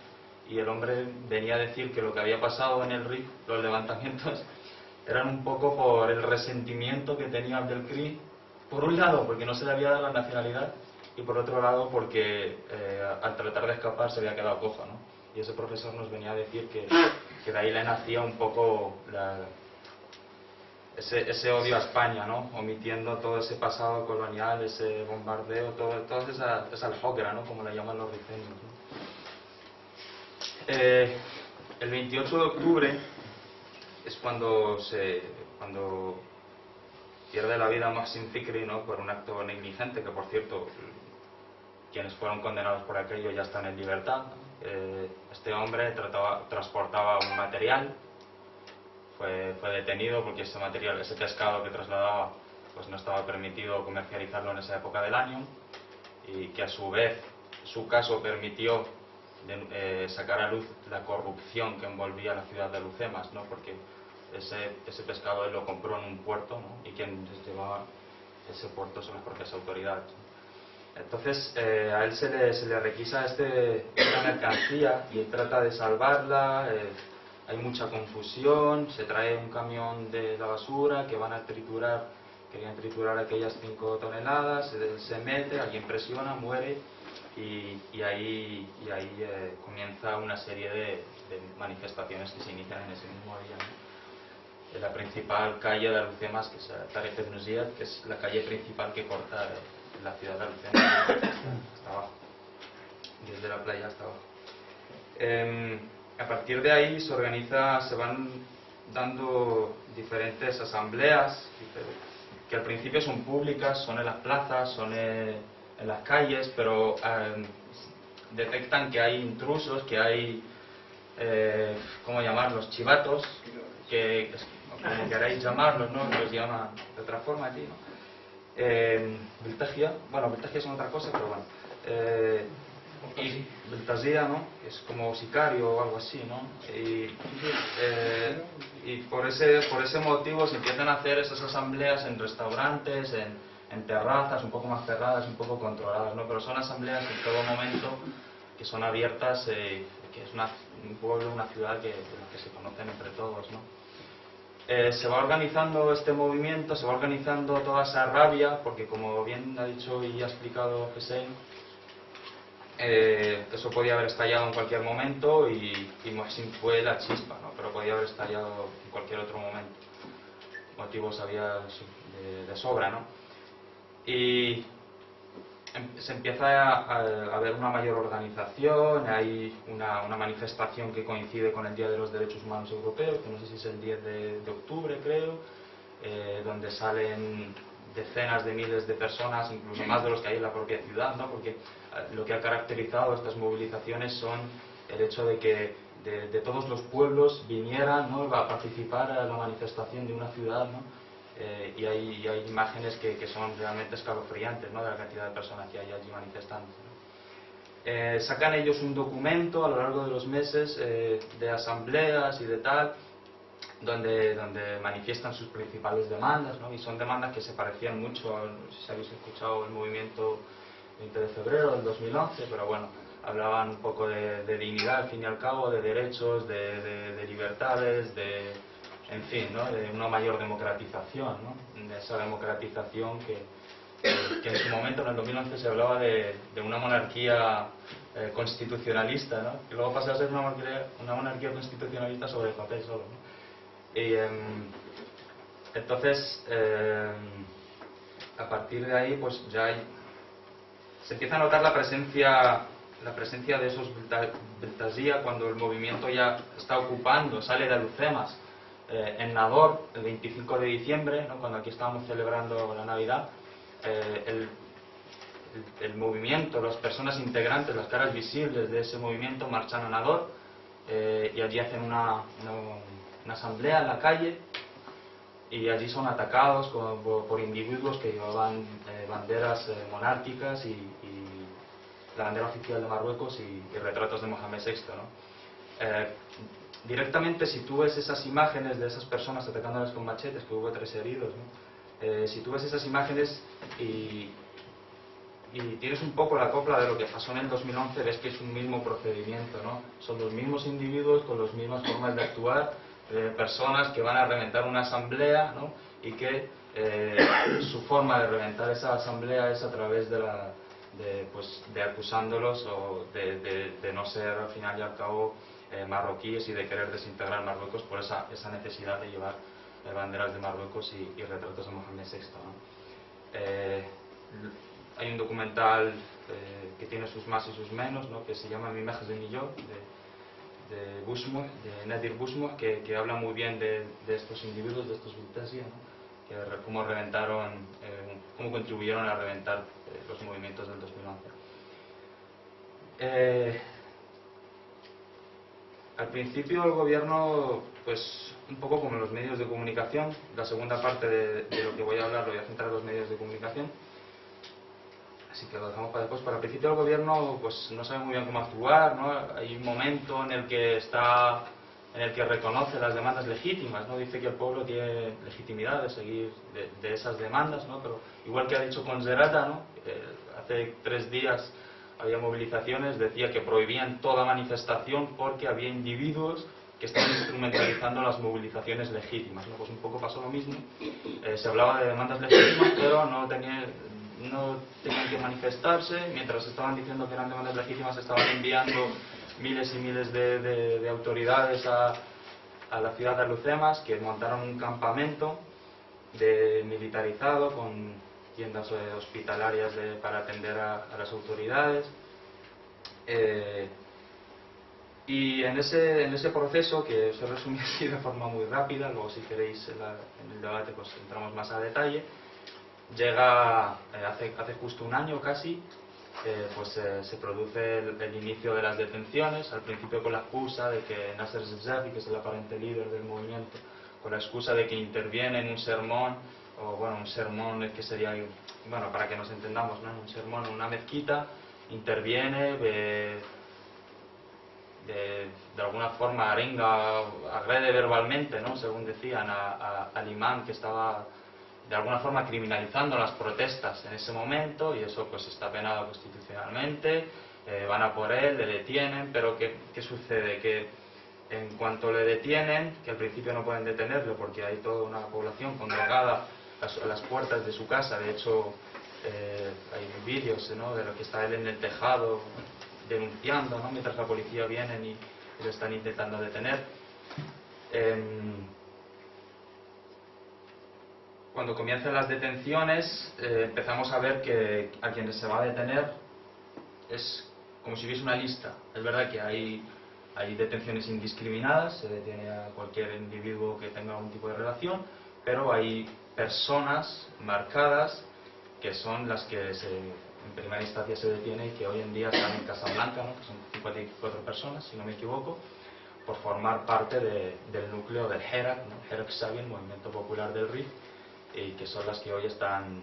Y el hombre venía a decir que lo que había pasado en el RIF, los levantamientos, eran un poco por el resentimiento que tenía Abdelkrim, por un lado porque no se le había dado la nacionalidad, y por otro lado porque al tratar de escapar se había quedado cojo, ¿no? Y ese profesor nos venía a decir que de ahí le nacía un poco ese odio a España, ¿no? Omitiendo todo ese pasado colonial, ese bombardeo, toda esa aljóquera, ¿no? Como le llaman los rifeños, ¿no? El 28 de octubre es cuando pierde la vida Maxim Fikri, ¿no? Por un acto negligente, que por cierto quienes fueron condenados por aquello ya están en libertad. Este hombre transportaba un material, fue detenido porque ese material, ese pescado que trasladaba, pues no estaba permitido comercializarlo en esa época del año, y que a su vez su caso permitió sacar a luz la corrupción que envolvía la ciudad de Lucemas, ¿no? Porque ese pescado él lo compró en un puerto, ¿no? Y quien llevaba ese puerto son las propias autoridades, ¿no? Entonces a él se le requisa esta mercancía y él trata de salvarla. Hay mucha confusión, se trae un camión de la basura que querían triturar aquellas 5 toneladas, se mete, alguien presiona, muere, y ahí comienza una serie de manifestaciones que se inician en ese mismo día, ¿no? En la principal calle de Alucemas, que es Tarek Ibn Ziyad, que es la calle principal que corta la ciudad de Alucemas hasta abajo, desde la playa hasta abajo. A partir de ahí se van dando diferentes asambleas que al principio son públicas, son en las plazas, son en las calles, pero detectan que hay intrusos, que hay, ¿cómo llamarlos? Chivatos, como queráis llamarlos, ¿no? Los llaman de otra forma aquí, ¿no? Beltagia, bueno, Beltagia es otra cosa, pero bueno. Y Beltasía, ¿no? Que es como sicario o algo así, ¿no? Y por ese motivo se empiezan a hacer esas asambleas en restaurantes, en terrazas, un poco más cerradas, un poco controladas, ¿no? Pero son asambleas en todo momento que son abiertas, que es un pueblo, una ciudad que se conocen entre todos, ¿no? Se va organizando este movimiento, se va organizando toda esa rabia, porque como bien ha dicho y ha explicado Hussein, eso podía haber estallado en cualquier momento y Mohsin fue la chispa, ¿no? Pero podía haber estallado en cualquier otro momento. Motivos había de sobra, ¿no? Y se empieza a ver una mayor organización, hay una manifestación que coincide con el Día de los Derechos Humanos Europeos, que no sé si es el 10 de octubre, creo, donde salen decenas de miles de personas, incluso más de los que hay en la propia ciudad, ¿no? Porque lo que ha caracterizado estas movilizaciones son el hecho de que de todos los pueblos vinieran, ¿no?, a participar a la manifestación de una ciudad, ¿no? Y hay imágenes que son realmente escalofriantes, ¿no?, de la cantidad de personas que hay allí manifestando, ¿no? Sacan ellos un documento a lo largo de los meses de asambleas y de tal, donde manifiestan sus principales demandas, ¿no? Y son demandas que se parecían mucho, no sé si habéis escuchado el movimiento 20 de febrero del 2011, pero bueno, hablaban un poco de dignidad al fin y al cabo, de derechos, de libertades, en fin, ¿no?, de una mayor democratización, ¿no?, de esa democratización que en su momento, en el 2011, se hablaba de una monarquía constitucionalista, ¿no?, y luego pasó a ser una monarquía constitucionalista sobre el papel solo, ¿no? Y entonces, a partir de ahí, pues ya se empieza a notar la presencia de esos Beltazía cuando el movimiento ya está ocupando, sale de Alucemas, en Nador, el 25 de diciembre, ¿no?, cuando aquí estábamos celebrando la Navidad, el movimiento, las personas integrantes, las caras visibles de ese movimiento marchan a Nador y allí hacen una asamblea en la calle, y allí son atacados por individuos que llevaban banderas monárquicas y la bandera oficial de Marruecos y retratos de Mohamed VI, ¿no? Directamente, si tú ves esas imágenes de esas personas atacándolas con machetes, que hubo 3 heridos, ¿no?, si tú ves esas imágenes y tienes un poco la copla de lo que pasó en el 2011, ves que es un mismo procedimiento, ¿no? Son los mismos individuos con las mismas formas de actuar, personas que van a reventar una asamblea, ¿no?, y que su forma de reventar esa asamblea es a través de acusándolos o de no ser al final y al cabo marroquíes y de querer desintegrar Marruecos por esa necesidad de llevar banderas de Marruecos y retratos de Mohamed VI, ¿no? Hay un documental que tiene sus más y sus menos, ¿no?, que se llama Mimajes de Millón, de Nadir Busmuh, que habla muy bien de estos individuos, de estos Beltazía, ¿no?, cómo reventaron, cómo contribuyeron a reventar los movimientos del 2011. Al principio el gobierno, pues un poco como los medios de comunicación, la segunda parte de lo que voy a hablar lo voy a centrar en los medios de comunicación, así que lo dejamos para después. Para el principio el gobierno pues no sabe muy bien cómo actuar, ¿no? Hay un momento en el que reconoce las demandas legítimas, ¿no? Dice que el pueblo tiene legitimidad de seguir de esas demandas, ¿no? Pero igual que ha dicho con Zerata, ¿no?, hace 3 días había movilizaciones, decía que prohibían toda manifestación porque había individuos que estaban instrumentalizando las movilizaciones legítimas, ¿no? Pues un poco pasó lo mismo, se hablaba de demandas legítimas, pero no tenían que manifestarse. Mientras estaban diciendo que eran demandas legítimas, estaban enviando miles y miles de autoridades a la ciudad de Alucemas, que montaron un campamento militarizado con tiendas hospitalarias para atender a las autoridades. Y en ese proceso, que os he resumido así de forma muy rápida, luego si queréis en el debate pues entramos más a detalle, llega hace justo un año casi, se produce el inicio de las detenciones, al principio con la excusa de que Nasser Zefzafi, que es el aparente líder del movimiento, con la excusa de que interviene en un sermón, un sermón que sería, para que nos entendamos, ¿no?, un sermón en una mezquita, interviene, de alguna forma arenga, agrede verbalmente, ¿no?, según decían, al imán, que estaba de alguna forma criminalizando las protestas en ese momento, y eso pues está penado constitucionalmente. Van a por él, le detienen, pero ¿qué sucede? Que En cuanto le detienen, que al principio no pueden detenerlo porque hay toda una población congregada a las puertas de su casa, de hecho hay vídeos, ¿no?, de lo que está él en el tejado denunciando, ¿no?, mientras la policía viene y lo están intentando detener. Cuando comienzan las detenciones empezamos a ver que a quienes se va a detener es como si hubiese una lista. Es verdad que hay detenciones indiscriminadas, se detiene a cualquier individuo que tenga algún tipo de relación, pero hay personas marcadas que son las que en primera instancia se detiene y que hoy en día están en Casablanca, ¿no?, que son 54 personas, si no me equivoco, por formar parte del núcleo del Herak, ¿no?, Herak Shabi, el movimiento popular del Rif, y que son las que hoy están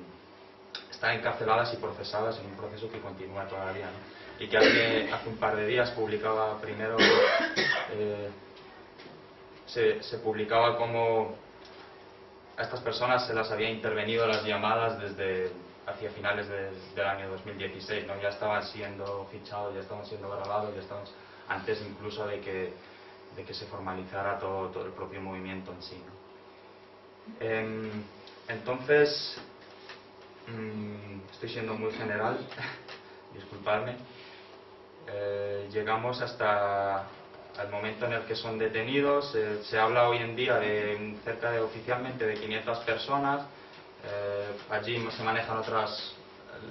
encarceladas y procesadas en un proceso que continúa todavía, ¿no? Y que hace un par de días publicaba primero, se publicaba como a estas personas se las había intervenido las llamadas desde hacia finales del año 2016, ¿no? Ya estaban siendo fichados, ya estaban siendo grabados, ya estaban antes incluso de que se formalizara todo el propio movimiento en sí, ¿no? Entonces, estoy siendo muy general, disculpadme. Llegamos hasta el momento en el que son detenidos. Se habla hoy en día de oficialmente de 500 personas. Allí se manejan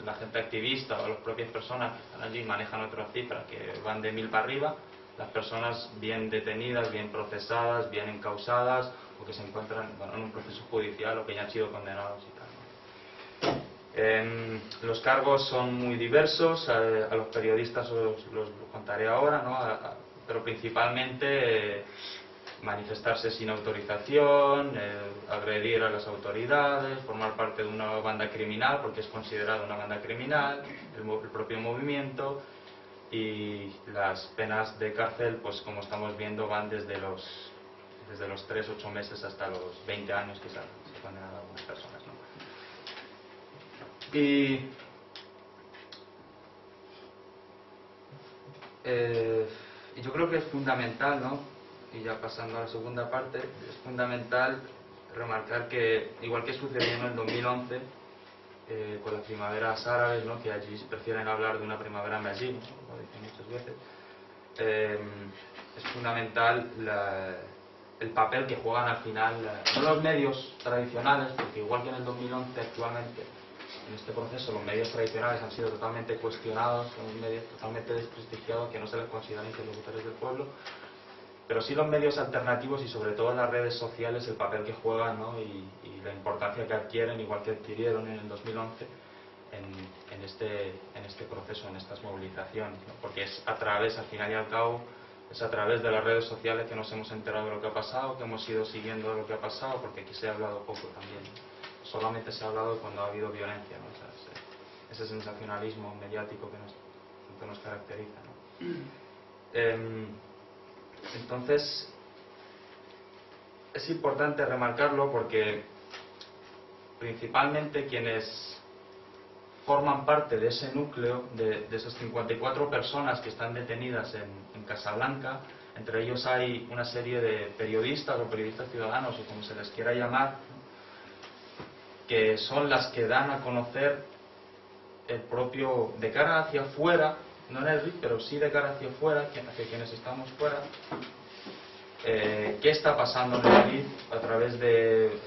la gente activista o las propias personas que están allí manejan otras cifras que van de 1000 para arriba. Las personas bien detenidas, bien procesadas, bien encausadas o que se encuentran en un proceso judicial o que ya han sido condenados y tal, ¿no? Los cargos son muy diversos, a los periodistas los contaré ahora, ¿no? Pero principalmente manifestarse sin autorización, agredir a las autoridades, formar parte de una banda criminal porque es considerado una banda criminal, el propio movimiento, y las penas de cárcel, pues como estamos viendo, van desde los 3-8 meses hasta los 20 años que se condenan a algunas personas, ¿no? Y yo creo que es fundamental, ¿no?, y ya pasando a la segunda parte, es fundamental remarcar que, igual que sucedió en el 2011 con las primaveras árabes, ¿no?, que allí prefieren hablar de una primavera allí, ¿no?, como dicen muchas veces, es fundamental el papel que juegan al final no los medios tradicionales, porque igual que en el 2011 actualmente en este proceso los medios tradicionales han sido totalmente cuestionados, son medios totalmente desprestigiados que no se les consideran interlocutores del pueblo, pero sí los medios alternativos y sobre todo las redes sociales, el papel que juegan, ¿no?, y la importancia que adquieren, igual que adquirieron en el 2011 en este proceso, en estas movilizaciones, ¿no?, porque es a través, al final y al cabo, es a través de las redes sociales que nos hemos enterado de lo que ha pasado, que hemos ido siguiendo lo que ha pasado, porque aquí se ha hablado poco también, ¿no? Solamente se ha hablado cuando ha habido violencia, ¿no? O sea, ese sensacionalismo mediático que nos caracteriza, ¿no? Entonces es importante remarcarlo porque principalmente quienes forman parte de ese núcleo, de esas 54 personas que están detenidas en Casablanca, entre ellos hay una serie de periodistas o periodistas ciudadanos o como se les quiera llamar, ¿no?, que son las que dan a conocer el propio, de cara hacia afuera, no en el RIF, pero sí de cara hacia afuera, hacia quienes estamos fuera, qué está pasando en el RIF a través de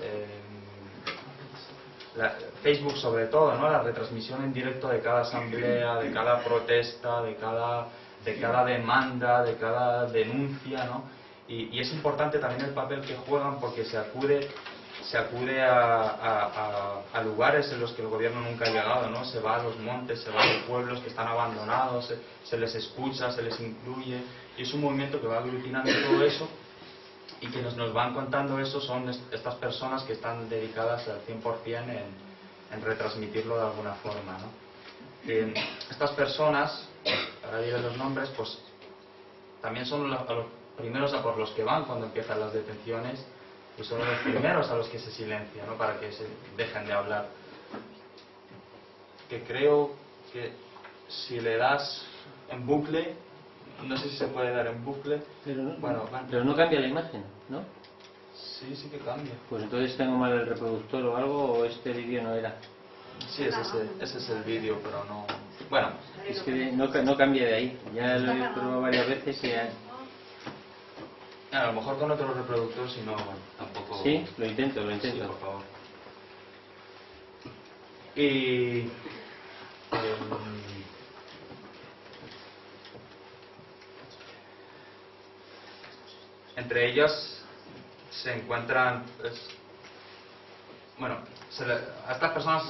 Facebook sobre todo, ¿no?, la retransmisión en directo de cada asamblea, de cada protesta, de cada demanda, de cada denuncia, ¿no? Y es importante también el papel que juegan porque se acude a lugares en los que el gobierno nunca ha llegado, ¿no? Se va a los montes, se va a los pueblos que están abandonados, se les escucha, se les incluye, y es un movimiento que va aglutinando todo eso, y quienes nos van contando eso son estas personas que están dedicadas al 100% en retransmitirlo de alguna forma, ¿no? Estas personas, ahora diré los nombres, pues también son a los primeros a por los que van cuando empiezan las detenciones, y son los primeros a los que se silencia, ¿no?, para que se dejen de hablar. Que creo que si le das en bucle no sé si se puede dar en bucle. Pero no cambia la imagen, ¿no? Sí, sí que cambia. Pues entonces tengo mal el reproductor o algo, o este vídeo no era. Sí, ese es el vídeo, pero no... Bueno, Es que no cambia de ahí. Ya lo he probado varias veces y a lo mejor con otro reproductor, si no, bueno, tampoco... Sí, lo intento. Sí, por favor. Y... entre ellas se encuentran... bueno, a estas personas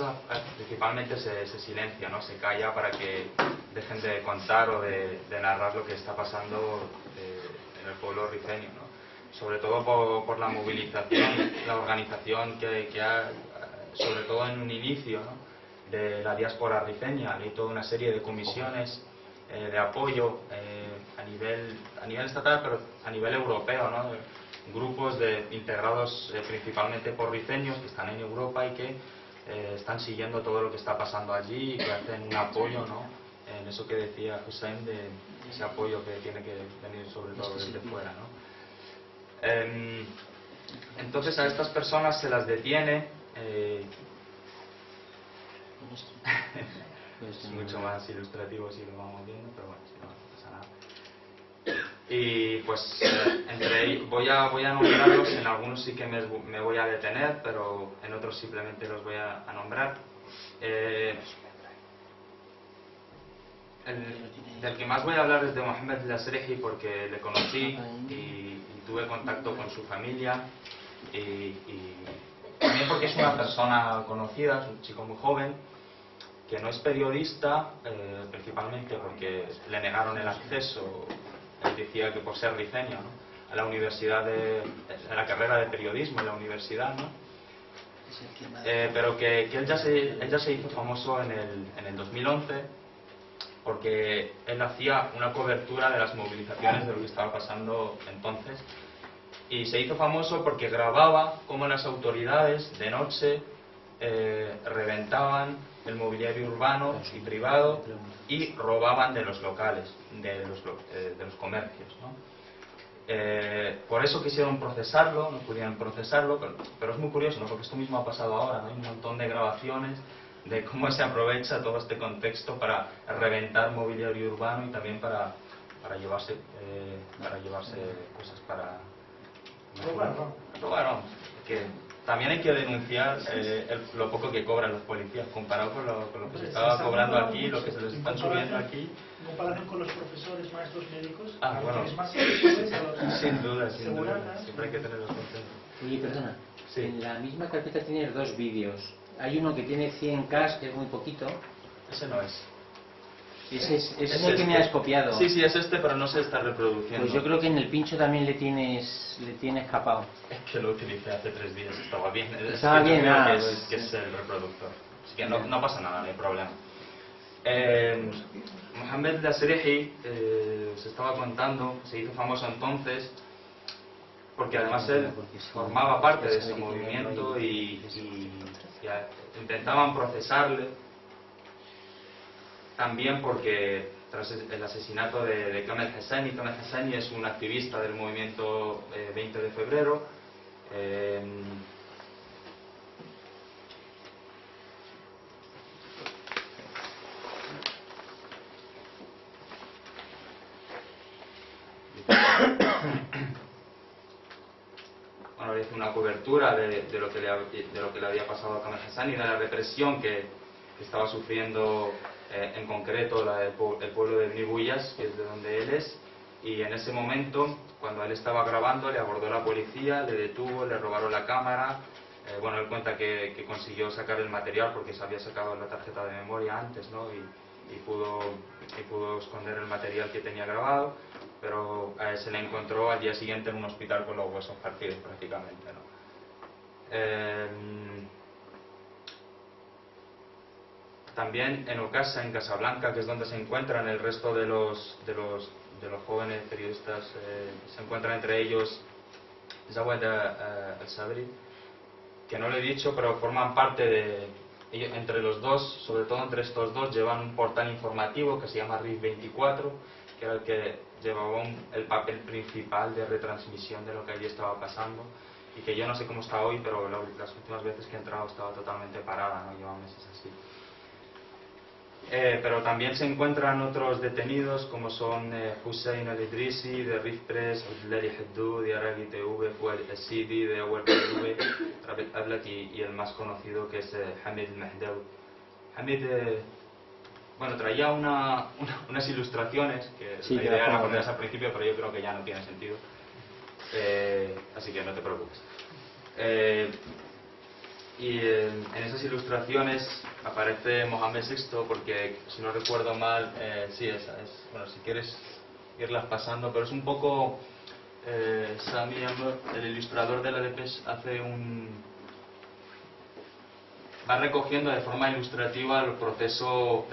principalmente se silencia, ¿no? Se calla para que dejen de contar o de narrar lo que está pasando en el pueblo rifeño, ¿no? Sobre todo por la movilización, la organización que ha, sobre todo en un inicio, ¿no? De la diáspora rifeña. Hay toda una serie de comisiones de apoyo a nivel estatal, pero a nivel europeo, ¿no? Grupos integrados principalmente por rifeños que están en Europa y que están siguiendo todo lo que está pasando allí y que hacen un apoyo, ¿no? En eso que decía Hussein, de ese apoyo que tiene que venir sobre todo desde fuera, ¿no? Entonces a estas personas se las detiene. Es mucho más ilustrativo si lo vamos viendo, pero bueno, si no pasa nada. Y pues voy a nombrarlos. En algunos sí que me voy a detener, pero en otros simplemente los voy a nombrar. Del que más voy a hablar es de Mohamed Lasrehi, porque le conocí y tuve contacto con su familia, y también porque es una persona conocida, es un chico muy joven que no es periodista, principalmente porque le negaron el acceso. Él decía que por ser rifeño, ¿no? A la universidad a la carrera de periodismo en la universidad, ¿no? Pero que él ya se hizo famoso en el 2011 porque él hacía una cobertura de las movilizaciones de lo que estaba pasando entonces, y se hizo famoso porque grababa cómo las autoridades de noche reventaban el mobiliario urbano y privado y robaban de los locales, de los comercios, ¿no? Por eso quisieron procesarlo, no pudieron procesarlo, pero es muy curioso, ¿no? Porque esto mismo ha pasado ahora, ¿no? Hay un montón de grabaciones de cómo se aprovecha todo este contexto para reventar mobiliario urbano y también para llevarse cosas para robar, vamos. Que también hay que denunciar lo poco que cobran los policías comparado con lo que se estaba cobrando aquí, lo que se les están subiendo aquí. En comparación con los profesores, maestros, médicos, bueno, es más sin duda, siempre hay que tenerlos contentos. Oye, perdona, sí. En la misma carpeta tienes dos vídeos. Hay uno que tiene 100K, que es muy poquito. Ese no es. Ese es el que me has copiado. Sí, es este, pero no se está reproduciendo. Pues yo creo que en el pincho también le tienes capado. Es que lo utilicé hace 3 días, estaba bien. Estaba bien, que es el reproductor. Así que no pasa nada, no hay problema. Mohamed Lasrehi, se estaba contando, se hizo famoso entonces porque además él formaba parte de ese movimiento y intentaban procesarle también porque tras el asesinato de Kamel Hosseini es un activista del movimiento 20 de febrero. Bueno, hizo una cobertura de lo que le había pasado a Kamel Hosseini, de la represión que estaba sufriendo en concreto el pueblo de Nibuyas, que es de donde él es, y en ese momento, cuando él estaba grabando, le abordó la policía, le detuvo, le robaron la cámara. Bueno, él cuenta que consiguió sacar el material porque se había sacado la tarjeta de memoria antes, ¿no? Y pudo esconder el material que tenía grabado, pero se le encontró al día siguiente en un hospital con los huesos partidos prácticamente, ¿no? También en Ocasa, en Casablanca, que es donde se encuentran el resto de los jóvenes periodistas, se encuentran entre ellos Zawad al-Sabri, que no lo he dicho, pero forman parte entre los dos, sobre todo entre estos dos, llevan un portal informativo que se llama RIF 24, que era el que llevaba el papel principal de retransmisión de lo que allí estaba pasando, y que yo no sé cómo está hoy, pero las últimas veces que he entrado estaba totalmente parada, ¿no? Lleva meses así. Pero también se encuentran otros detenidos como son Hussein al-Idrisi de Rif Press, Abdullahi Haddou de Aragi TV, Fuad al-Sidi de Awal TV, Rabit Ablat y el más conocido que es Hamid al-Mahdawi. Hamid bueno, traía unas ilustraciones que sí, la idea era ponerlas al principio, pero yo creo que ya no tiene sentido, así que no te preocupes. Y en esas ilustraciones aparece Mohamed VI, porque si no recuerdo mal, sí, esa es. Bueno, si quieres irlas pasando, pero es un poco. Sami Amr, el ilustrador de la Depes, va recogiendo de forma ilustrativa el proceso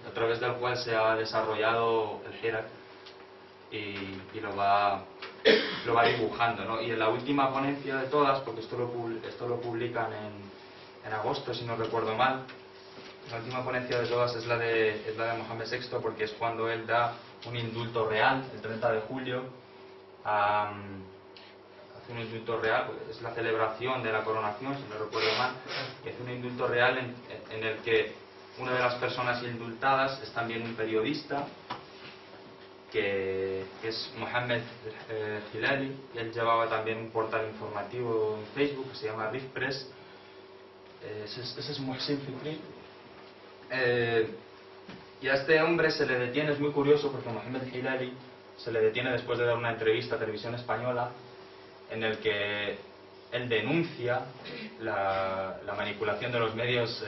a través del cual se ha desarrollado el Hirak, y lo va dibujando, ¿no? Y en la última ponencia de todas, porque esto lo publican en agosto, si no recuerdo mal, la última ponencia de todas es la de Mohamed VI, porque es cuando él da un indulto real, el 30 de julio, hace un indulto real, es la celebración de la coronación, si no recuerdo mal, y hace un indulto real en el que una de las personas indultadas es también un periodista, que es Mohamed Hilali, y él llevaba también un portal informativo en Facebook que se llama Rif Press. Ese es Mohsin Fikri. Y a este hombre se le detiene, es muy curioso porque Mohamed Hilali se le detiene después de dar una entrevista a Televisión Española en el que él denuncia la manipulación de los medios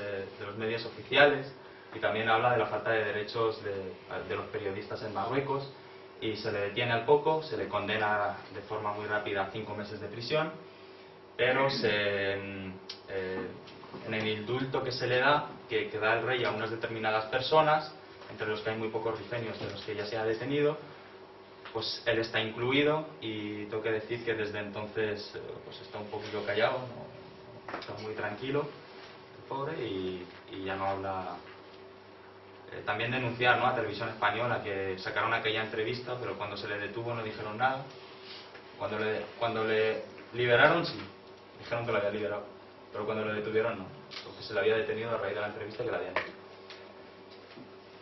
oficiales, y también habla de la falta de derechos de los periodistas en Marruecos, y se le detiene al poco, se le condena de forma muy rápida a 5 meses de prisión, pero en el indulto que se le da, que da el rey a unas determinadas personas, entre los que hay muy pocos rifenios de los que ya se ha detenido, pues él está incluido, y tengo que decir que desde entonces pues está un poquito callado, ¿no? Está muy tranquilo, el pobre, y ya no habla. También denunciar, ¿no?, a Televisión Española, que sacaron aquella entrevista, pero cuando se le detuvo no dijeron nada. Cuando le liberaron, sí, dijeron que lo había liberado, pero cuando lo detuvieron no, porque se le había detenido a raíz de la entrevista que le habían hecho.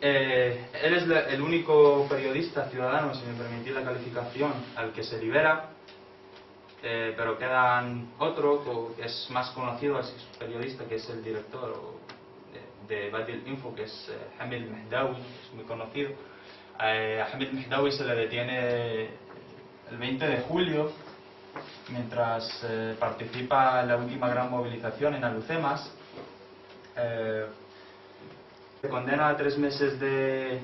Él es el único periodista ciudadano, si me permitís la calificación, al que se libera, pero quedan otro que es más conocido, es periodista, que es el director de Badil Info, que es Hamid al-Mahdawi, es muy conocido. A Hamid al-Mahdawi se le detiene el 20 de julio mientras participa en la última gran movilización en Alhucemas. Se condena a 3 meses de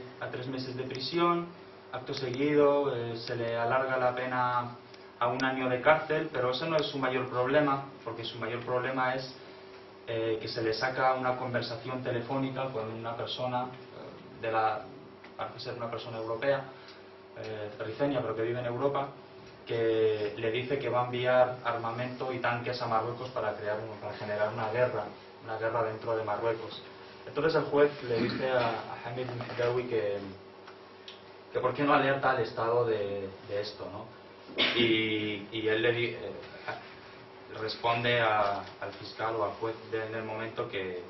prisión. Acto seguido se le alarga la pena a 1 año de cárcel, pero eso no es su mayor problema, porque su mayor problema es que se le saca una conversación telefónica con una persona parece ser una persona europea, rifeña, pero que vive en Europa, que le dice que va a enviar armamento y tanques a Marruecos para generar una guerra dentro de Marruecos. Entonces el juez le dice a Hamid al-Mahdawi que por qué no alerta al Estado de esto, ¿no? Y él responde al fiscal o al juez en el momento que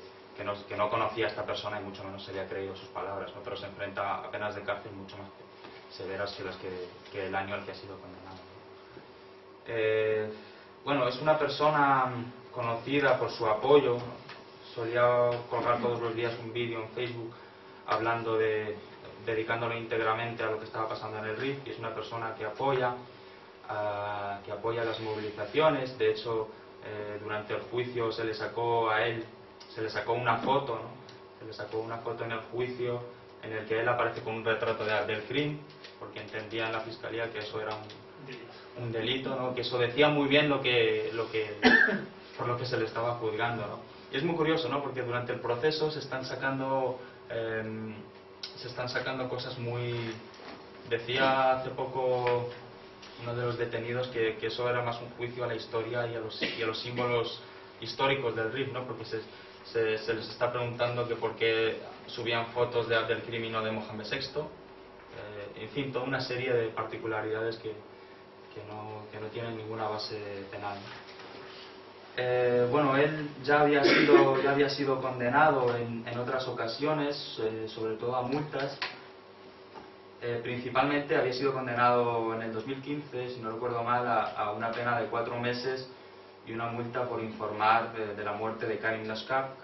no conocía a esta persona y mucho menos se había creído sus palabras, ¿no? Pero se enfrenta a penas de cárcel mucho más severas que las que el año al que ha sido condenado. Bueno, es una persona conocida por su apoyo. Solía colgar todos los días un vídeo en Facebook dedicándolo íntegramente a lo que estaba pasando en el RIF, y es una persona que apoya las movilizaciones. De hecho, durante el juicio se le sacó una foto, ¿no? Se le sacó una foto en el juicio en el que él aparece con un retrato de Abdelkrim, porque entendía en la fiscalía que eso era un delito, ¿no? Que eso decía muy bien por lo que se le estaba juzgando, ¿no? Y es muy curioso, ¿no? Porque durante el proceso se están sacando cosas muy. Decía hace poco uno de los detenidos que eso era más un juicio a la historia y a los símbolos históricos del RIF, ¿no? Porque se les está preguntando que por qué subían fotos de Abdelkrim y no de Mohamed VI, en fin, toda una serie de particularidades que no tienen ninguna base penal. Bueno, él ya había sido condenado en otras ocasiones, sobre todo a multas. Principalmente había sido condenado en el 2015, si no recuerdo mal, a una pena de 4 meses y una multa por informar de la muerte de Karim Lascar,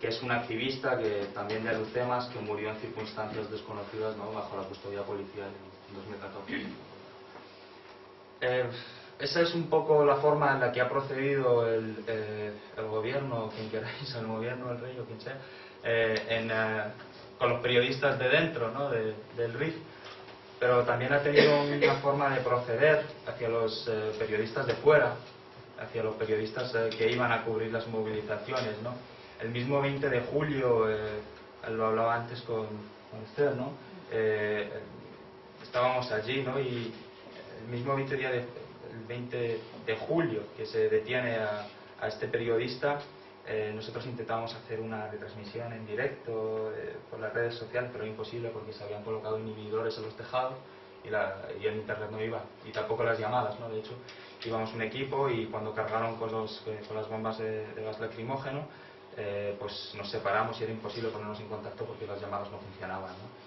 que es un activista que también de Alhucemas, que murió en circunstancias desconocidas, ¿no?, bajo la custodia policial en 2014. Esa es un poco la forma en la que ha procedido el gobierno, quien queráis, el gobierno, el rey o quien sea, con los periodistas de dentro, ¿no?, del RIF. Pero también ha tenido una forma de proceder hacia los periodistas de fuera, hacia los periodistas que iban a cubrir las movilizaciones, ¿no? El mismo 20 de julio, lo hablaba antes con usted, ¿no? Estábamos allí, ¿no? Y el mismo 20 de julio que se detiene a este periodista, nosotros intentábamos hacer una retransmisión en directo por las redes sociales, pero imposible porque se habían colocado inhibidores en los tejados y el internet no iba, y tampoco las llamadas, ¿no? De hecho, íbamos un equipo y cuando cargaron con las bombas de gas lacrimógeno, pues nos separamos y era imposible ponernos en contacto porque las llamadas no funcionaban, ¿no?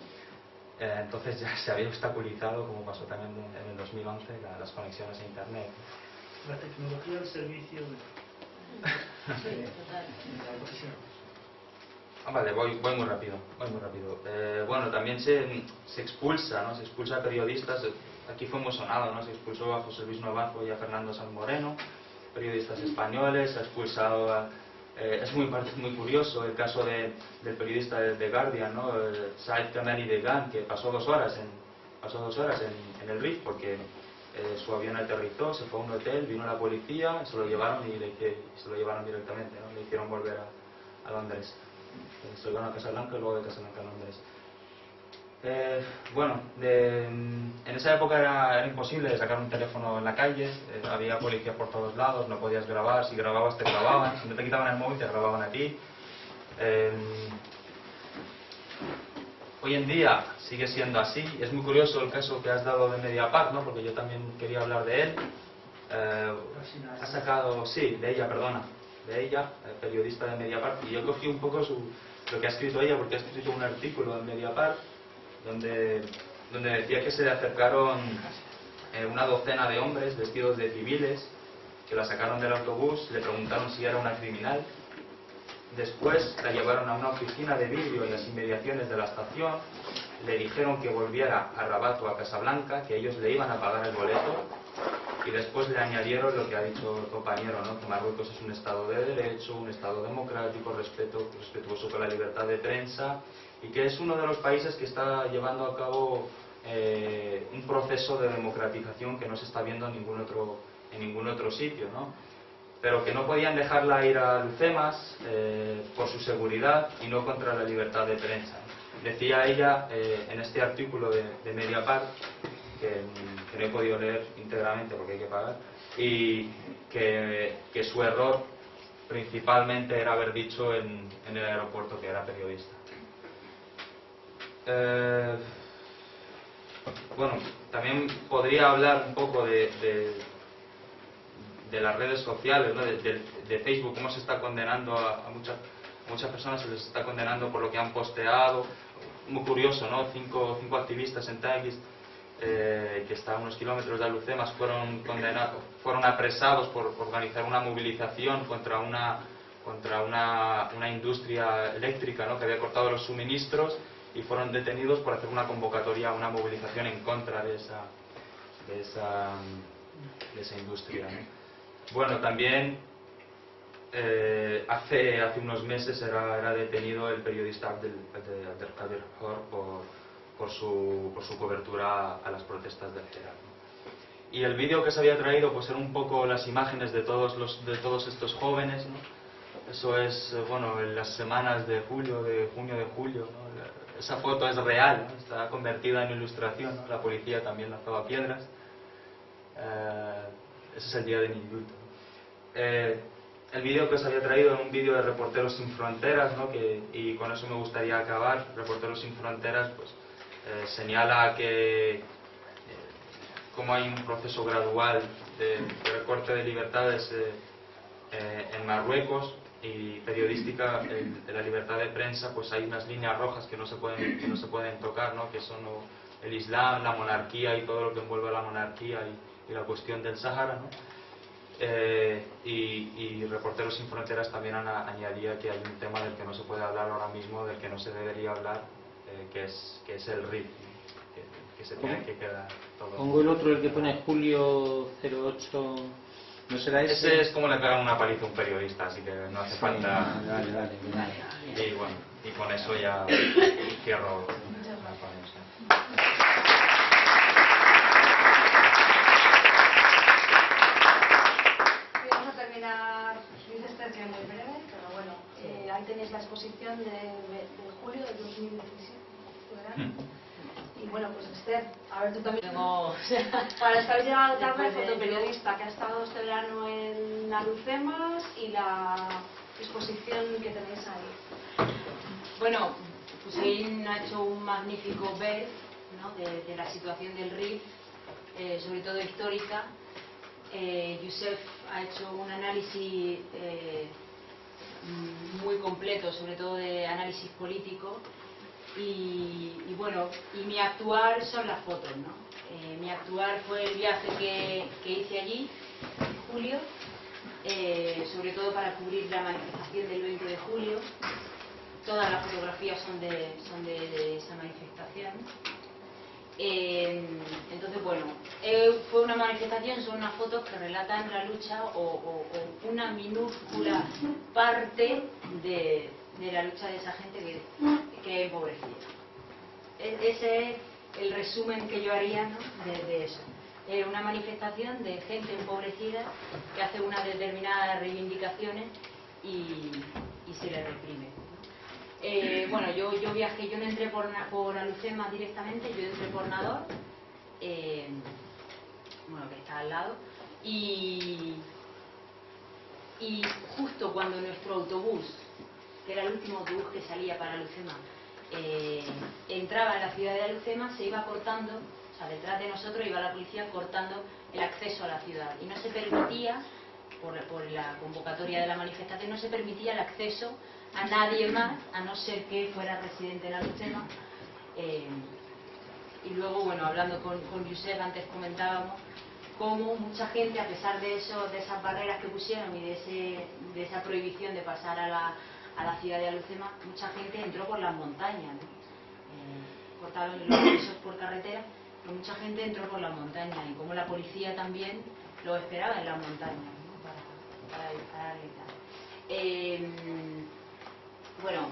Entonces ya se había obstaculizado, como pasó también en el 2011, las conexiones a internet. La tecnología al servicio de la profesión. Vale, voy muy rápido. Bueno, también se expulsa, ¿no? Se expulsa a periodistas. Aquí fue muy sonado, ¿no? Se expulsó a José Luis Novazo y a Fernando San Moreno, periodistas españoles. Se ha expulsado a... es muy curioso el caso del periodista de The Guardian, ¿no? Said Kameni Degan, que pasó 2 horas en el RIF porque su avión aterrizó, se fue a un hotel, vino la policía, se lo llevaron directamente, ¿no? Le hicieron volver a Londres. Se lo llevaron a Casablanca y luego de Casablanca a Londres. Bueno, en esa época era imposible sacar un teléfono en la calle, había policía por todos lados, no podías grabar, si grababas te grababan, si no te quitaban el móvil te grababan a ti. Hoy en día sigue siendo así. Es muy curioso el caso que has dado de Mediapart, ¿no? Porque yo también quería hablar de él. Ha sacado, sí, de ella, periodista de Mediapart, y yo cogí un poco lo que ha escrito ella, porque ha escrito un artículo en Mediapart donde decía que se le acercaron una docena de hombres vestidos de civiles que la sacaron del autobús, le preguntaron si era una criminal. Después la llevaron a una oficina de vidrio en las inmediaciones de la estación, le dijeron que volviera a Rabat o a Casablanca, que ellos le iban a pagar el boleto, y después le añadieron lo que ha dicho el compañero, ¿no? Que Marruecos es un Estado de Derecho, un Estado democrático, respetuoso con la libertad de prensa, y que es uno de los países que está llevando a cabo un proceso de democratización que no se está viendo en ningún otro sitio, ¿no? Pero que no podían dejarla ir a Alhucemas por su seguridad y no contra la libertad de prensa. Decía ella en este artículo de Mediapart, que no he podido leer íntegramente porque hay que pagar, y que su error principalmente era haber dicho en el aeropuerto que era periodista. Bueno, también podría hablar un poco de las redes sociales, ¿no? de Facebook, cómo se está condenando a muchas personas, se les está condenando por lo que han posteado. Muy curioso, ¿no? Cinco activistas en Taguis, que está a unos kilómetros de Alhucemas, fueron apresados por organizar una movilización contra una industria eléctrica, ¿no? Que había cortado los suministros, y fueron detenidos por hacer una convocatoria a una movilización en contra de esa industria, ¿no? Bueno, también hace unos meses era detenido el periodista Abdelkader Hor por su cobertura a las protestas del Cera, ¿no? Y el vídeo que se había traído pues eran un poco las imágenes de todos estos jóvenes, ¿no? Eso es, bueno, en las semanas de junio, de julio, ¿no? Esa foto es real, ¿no? Está convertida en ilustración, ¿no? La policía también lanzaba piedras. Ese es el día de mi indulto. el vídeo que os había traído en un vídeo de Reporteros Sin Fronteras, ¿no? Y con eso me gustaría acabar. Reporteros Sin Fronteras pues, señala que como hay un proceso gradual de recorte de libertades en Marruecos y periodística, de la libertad de prensa, pues hay unas líneas rojas que no se pueden tocar, ¿no? Que son el Islam, la monarquía y todo lo que envuelve a la monarquía y la cuestión del Sáhara, ¿no? Y Reporteros Sin Fronteras también añadía que hay un tema del que no se puede hablar ahora mismo, del que no se debería hablar, que es el RIF, que se tiene que quedar todo. Pongo el otro, el que pone julio 08, ¿no será ese? Ese es como le pegan una paliza a un periodista, así que no hace falta. Vale. Y bueno, y con eso ya cierro la ponencia. Vamos a terminar, dice Esther que es muy breve, pero bueno, ahí tenéis la exposición de julio de 2017, ¿tu verano? Y bueno, pues Esther, a ver tú también. Para estar llegado tarde, fotoperiodista que ha estado este verano en Alucemas y la exposición que tenéis ahí. Bueno, Hussein ha hecho un magnífico ver, ¿no? de la situación del RIF, sobre todo histórica. Youssef ha hecho un análisis muy completo, sobre todo de análisis político. Y bueno, y mi actuar son las fotos, ¿no? Mi actuar fue el viaje que hice allí en julio, sobre todo para cubrir la manifestación del 20 de julio. Todas las fotografías son de esa manifestación. Entonces, bueno, fue una manifestación, son unas fotos que relatan la lucha o una minúscula parte de la lucha de esa gente que es empobrecida. Ese es el resumen que yo haría, ¿no? de eso. Una manifestación de gente empobrecida que hace unas determinadas reivindicaciones y se le reprime. Bueno, yo viajé, yo no entré por Alucemas directamente, yo entré por Nador, bueno, que está al lado, y justo cuando nuestro autobús, que era el último autobús que salía para Alucemas, entraba en la ciudad de Alucemas, se iba cortando, o sea, detrás de nosotros iba la policía cortando el acceso a la ciudad, y no se permitía, por la convocatoria de la manifestación, no se permitía el acceso a nadie más, a no ser que fuera residente en Alucemas. Y luego, bueno, hablando con Youssef, antes comentábamos cómo mucha gente, a pesar de esas barreras que pusieron y de esa prohibición de pasar a la ciudad de Alucemas, mucha gente entró por las montañas, ¿no? Cortaron los accesos por carretera, pero mucha gente entró por las montañas, y como la policía también lo esperaba en las montañas, ¿no? para disparar y tal. Bueno,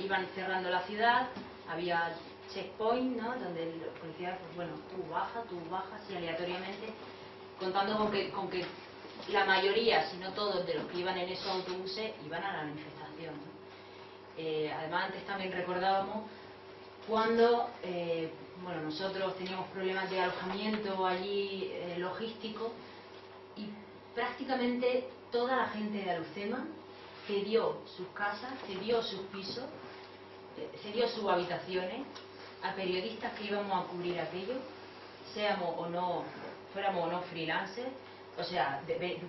iban cerrando la ciudad, había checkpoint, ¿no? Donde los policías, pues bueno, tú bajas y aleatoriamente, contando con que la mayoría, si no todos, de los que iban en esos autobuses iban a la manifestación, ¿no? Además, antes también recordábamos cuando bueno, nosotros teníamos problemas de alojamiento allí, logístico, y prácticamente toda la gente de Alucemas cedió sus casas, cedió sus pisos, cedió sus habitaciones a periodistas que íbamos a cubrir aquello, fuéramos o no freelancers, o sea,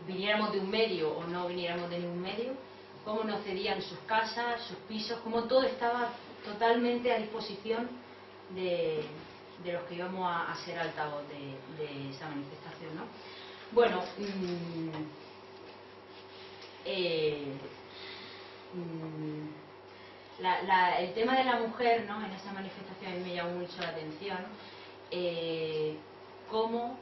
viniéramos de un medio o no viniéramos de ningún medio, cómo nos cedían sus casas, sus pisos, cómo todo estaba totalmente a disposición de los que íbamos a ser altavoz de esa manifestación, ¿no? Bueno, el tema de la mujer, ¿no? En esa manifestación me llamó mucho la atención, cómo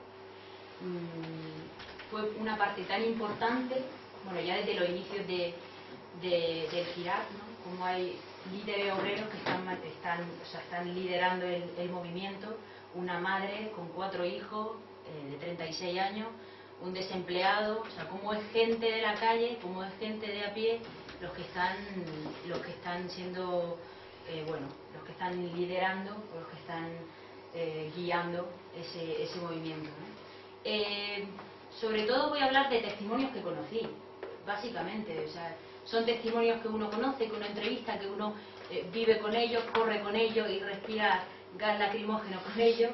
fue una parte tan importante, bueno, ya desde los inicios del Hirak, ¿no? Como hay líderes obreros que están liderando el movimiento, una madre con 4 hijos de 36 años, un desempleado, o sea, cómo es gente de la calle, cómo es gente de a pie los que están siendo, bueno, los que están liderando o los que están guiando ese movimiento, ¿no? sobre todo voy a hablar de testimonios que conocí, básicamente. O sea, son testimonios que uno conoce, que uno entrevista, que uno vive con ellos, corre con ellos y respira gas lacrimógeno con ellos.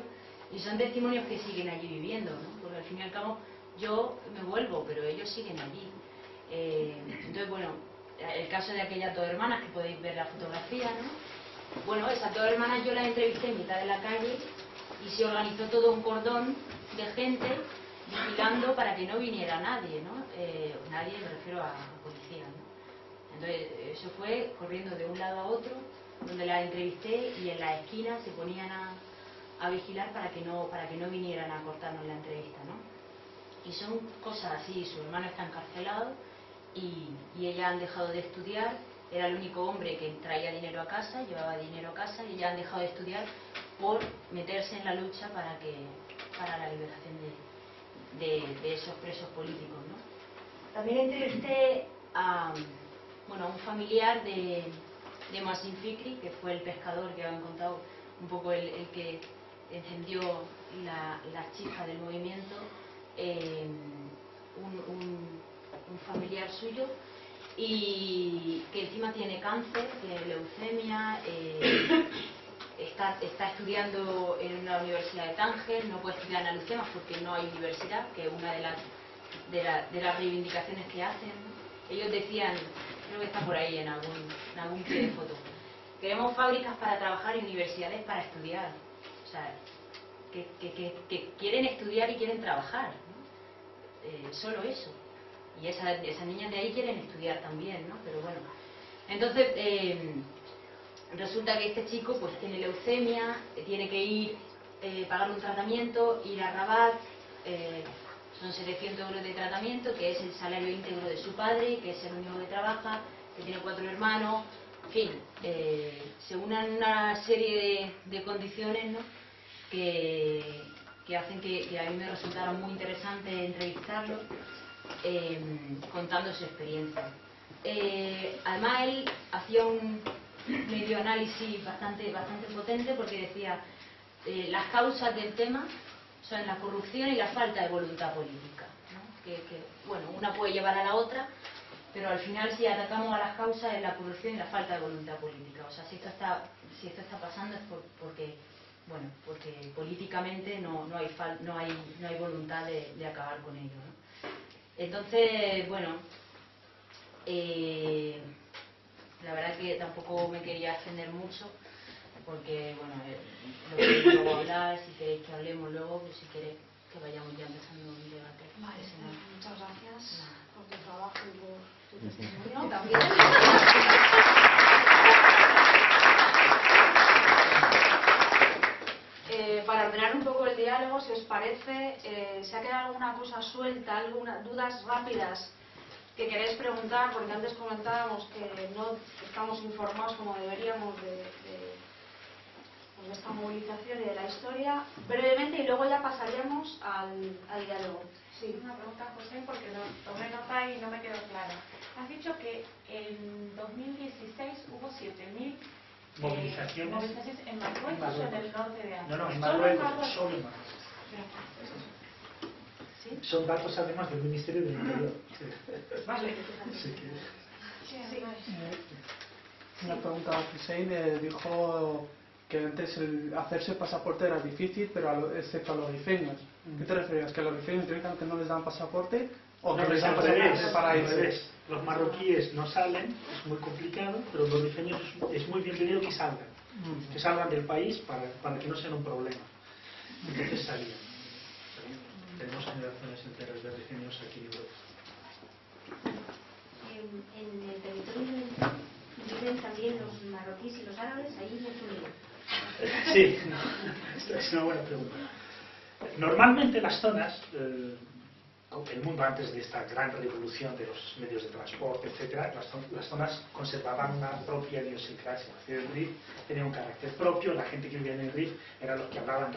Y son testimonios que siguen allí viviendo, ¿no? Porque al fin y al cabo yo me vuelvo, pero ellos siguen allí. Entonces, bueno, el caso de aquellas dos hermanas, que podéis ver la fotografía, ¿no? Bueno, esas dos hermanas yo las entrevisté en mitad de la calle y se organizó todo un cordón de gente vigilando para que no viniera nadie, ¿no? Nadie, me refiero a policía, ¿no? Entonces, eso fue corriendo de un lado a otro, donde las entrevisté, y en las esquinas se ponían a vigilar para que no vinieran a cortarnos la entrevista, ¿no? Y son cosas así. Su hermano está encarcelado y ellas han dejado de estudiar. Era el único hombre que traía dinero a casa, llevaba dinero a casa, y ellas han dejado de estudiar por meterse en la lucha para la liberación de esos presos políticos, ¿no? También entrevisté a un familiar de Massim Fikri, que fue el pescador que habían contado un poco el que encendió la chispa del movimiento, un familiar suyo, y que encima tiene cáncer, tiene leucemia, está estudiando en una universidad de Tánger, no puede estudiar en Alucemas porque no hay universidad, que es una de las reivindicaciones que hacen, ¿no? Ellos decían, creo que está por ahí en algún pie de foto, queremos fábricas para trabajar y universidades para estudiar. O sea, que quieren estudiar y quieren trabajar, ¿no? Solo eso. Y esas niñas de ahí quieren estudiar también, ¿no? Pero bueno, entonces resulta que este chico pues tiene leucemia, tiene que ir, pagar un tratamiento, ir a Rabat, son 700 euros de tratamiento, que es el salario íntegro de su padre, que es el único que trabaja, que tiene 4 hermanos, en fin, se unen una serie de condiciones, ¿no? que hacen que a mí me resultara muy interesante entrevistarlo, contando su experiencia. Además, él hacía un medio análisis bastante potente, porque decía las causas del tema son la corrupción y la falta de voluntad política, ¿no? Bueno, una puede llevar a la otra, pero al final, si atacamos a las causas, es la corrupción y la falta de voluntad política. O sea, si esto está pasando es porque políticamente no hay voluntad de acabar con ello, ¿no? Entonces, bueno, la verdad que tampoco me quería extender mucho, porque, bueno, lo que luego hablar, si queréis que hablemos luego, pues si queréis que vayamos ya empezando un debate. Vale, muchas gracias por tu trabajo y por tu testimonio No, también. Para ordenar un poco el diálogo, si os parece, ¿se ha quedado alguna cosa suelta, algunas dudas rápidas que queréis preguntar? Porque antes comentábamos que no estamos informados como deberíamos de esta movilización y de la historia. Brevemente, y luego ya pasaríamos al diálogo. Sí. Una pregunta, José, porque no tomé nota y no me quedó clara. Has dicho que en 2016 hubo 7.000 movilizaciones en Marruecos o en el norte de África. No, en Marruecos, solo en Marruecos. ¿Sí? Son datos además del Ministerio del Interior. Vale. Sí. Una pregunta a Hussein, dijo que antes el hacerse pasaporte era difícil, pero excepto a los rifeños. ¿Qué te refieres? ¿Que los rifeños utilizan que no les dan pasaporte? ¿O No, que les dan al revés, pasaporte para al irse? revés. Los marroquíes no salen, es muy complicado, pero los rifeños es muy bienvenido que salgan del país para que no sean un problema. Entonces salían. Tenemos generaciones enteras de rifeños aquí en Europa. En el territorio viven también los marroquíes y los árabes, ahí no son. Sí, esta es una buena pregunta. Normalmente las zonas, el mundo antes de esta gran revolución de los medios de transporte, etc., las zonas conservaban una propia idiosincrasia. El Rif tenía un carácter propio, la gente que vivía en el Rif eran los que hablaban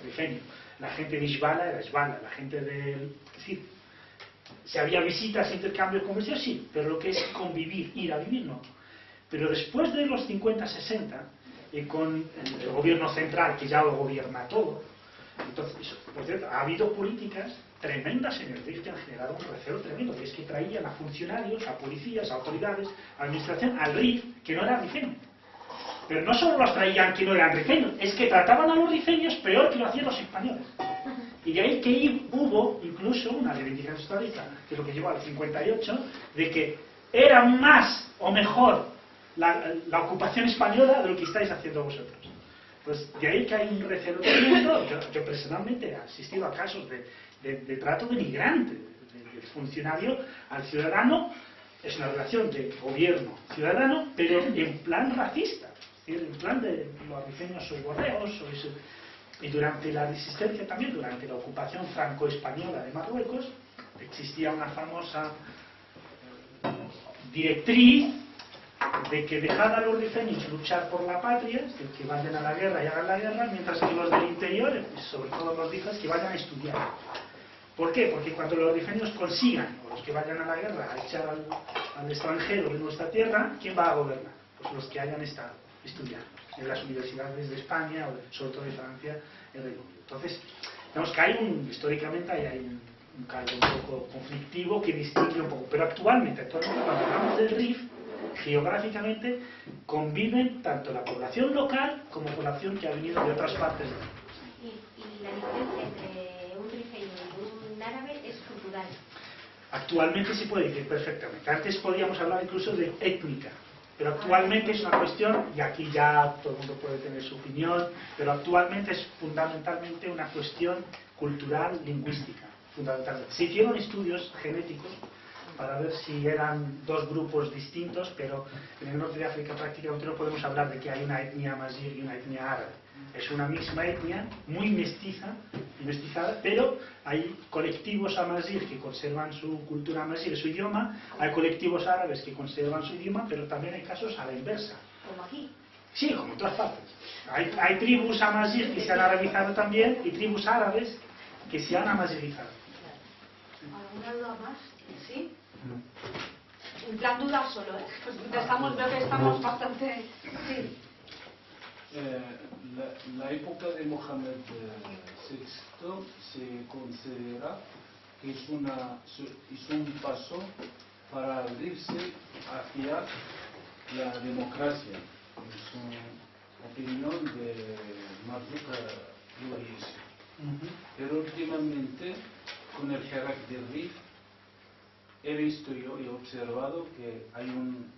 rifeño, la gente de Ishbala era Ishbala, la gente del... Es decir, si había visitas, intercambios comerciales, sí, pero lo que es convivir, ir a vivir, no. Pero después de los 50-60, con el gobierno central, que ya lo gobierna todo, entonces, por cierto, ha habido políticas tremendas en el RIF que han generado un recelo tremendo, que es que traían a funcionarios, a policías, a autoridades, a administración, al RIF, que no era rifeño. Pero no solo los traían que no eran rifeños, es que trataban a los rifeños peor que lo hacían los españoles. Y de ahí que hubo incluso una reivindicación histórica, que es lo que llevó al 58, de que era más o mejor la ocupación española de lo que estáis haciendo vosotros. Pues de ahí que hay un recelo tremendo. Yo personalmente he asistido a casos de trato denigrante del funcionario al ciudadano. Es una relación de gobierno-ciudadano, pero en plan racista, es decir, en plan de los rifeños sois borreos, y durante la resistencia también, durante la ocupación franco-española de Marruecos, existía una famosa directriz de que dejar a los rifeños luchar por la patria, de que vayan a la guerra y hagan la guerra, mientras que los del interior, sobre todo los rifes, que vayan a estudiar. ¿Por qué? Porque cuando los rifeños consigan, o los que vayan a la guerra, a echar al extranjero de nuestra tierra, ¿quién va a gobernar? Pues los que hayan estado estudiando en las universidades de España, o sobre todo de Francia, el Reino Unido. Entonces, digamos que históricamente hay un caldo un poco conflictivo que distingue un poco. Pero actualmente cuando hablamos del RIF, geográficamente conviven tanto la población local como población que ha venido de otras partes del mundo. Y la diferencia entre un rifeño y un árabe es cultural. Actualmente se puede decir perfectamente. Antes podíamos hablar incluso de étnica, pero actualmente es una cuestión, y aquí ya todo el mundo puede tener su opinión, pero actualmente es fundamentalmente una cuestión cultural, lingüística. Fundamentalmente. Se hicieron estudios genéticos para ver si eran dos grupos distintos, pero en el norte de África prácticamente no podemos hablar de que hay una etnia amazigh y una etnia árabe. Es una misma etnia, muy mestizada, pero hay colectivos amazigh que conservan su cultura amazigh, su idioma, hay colectivos árabes que conservan su idioma, pero también hay casos a la inversa. Como aquí. Sí, como en todas partes. Hay tribus amazigh que se han arabizado también y tribus árabes que se han amazighizado. ¿Alguna duda más? ¿Sí? En plan duda solo, ¿eh? Pues veo que estamos bastante... Sí. La época de Mohamed VI se considera que es un paso para abrirse hacia la democracia. Es una opinión de Marduk Luis. Pero últimamente, con el Hirak del Rif, he visto yo y he observado que hay un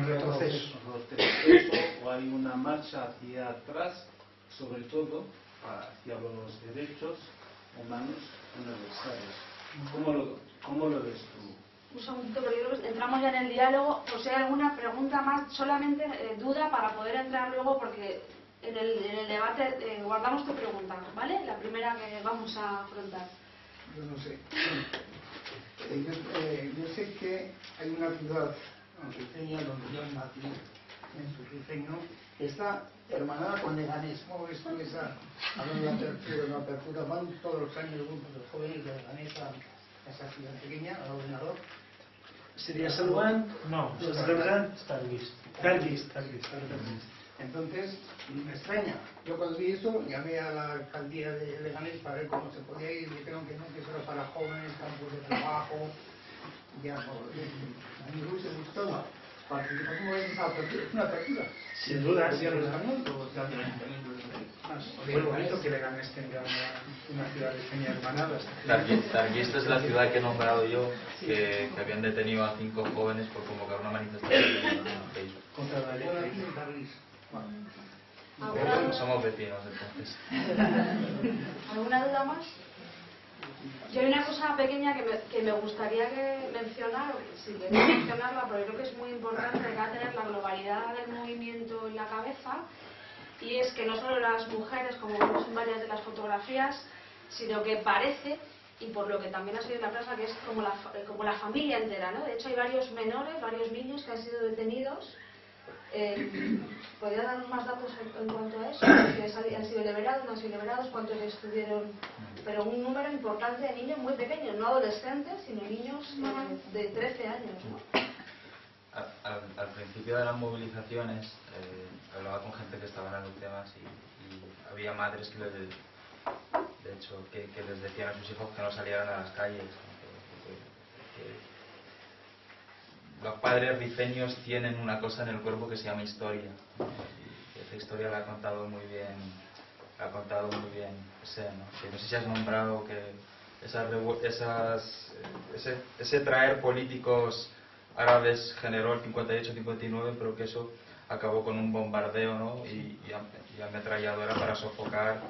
retroceso o hay una marcha hacia atrás, sobre todo hacia los derechos humanos universales. ¿Cómo lo ves tú? Un segundito, porque yo creo que entramos ya en el diálogo. O sea, alguna pregunta más, solamente duda para poder entrar luego, porque en el debate guardamos tu pregunta, ¿vale? La primera que vamos a afrontar. Yo no sé. Yo sé que hay una ciudad rifeña donde yo nací, en su rifeño, que está hermanada con Leganés. ¿Cómo ves tú esa? Hablando de la apertura, van todos los años grupos de jóvenes de Leganés a esa ciudad pequeña, al ordenador. ¿Sería Salwan? No, Targist. Entonces, me extraña. Yo cuando vi eso, llamé a la alcaldía de Leganés para ver cómo se podía ir. Dijeron que no, que eso era para jóvenes, campos de trabajo. Ya, a mí me hubiese gustado participar. ¿Cómo ves esa apertura? Es una apertura. Sin duda, sí, muy bonito que Leganés tenga una ciudad rifeña hermanada. Targist es la ciudad que he nombrado yo, que habían detenido a 5 jóvenes por convocar una manifestación en Facebook. Contra la ley. Somos vecinos, entonces. ¿Alguna duda más? Yo hay una cosa pequeña que me gustaría mencionar, si queréis mencionarla, porque creo que es muy importante que va a tener la globalidad del movimiento en la cabeza, y es que no solo las mujeres, como vemos en varias de las fotografías, sino que parece, y por lo que también ha sido en la prensa, que es como la familia entera, ¿no? De hecho hay varios menores, varios niños que han sido detenidos. ¿Podría darnos más datos en cuanto a eso? Que han sido liberados, no han sido liberados, cuántos estuvieron, pero un número importante de niños muy pequeños, no adolescentes, sino niños de 13 años, ¿no? Al principio de las movilizaciones hablaba con gente que estaba en los temas y había madres de hecho, que les decían a sus hijos que no salieran a las calles. Que los padres rifeños tienen una cosa en el cuerpo que se llama historia. Y esa historia la ha contado muy bien José, ¿no? Que no sé si has nombrado que ese traer políticos árabes generó el 58-59, pero que eso acabó con un bombardeo, ¿no? y ametralladora para sofocar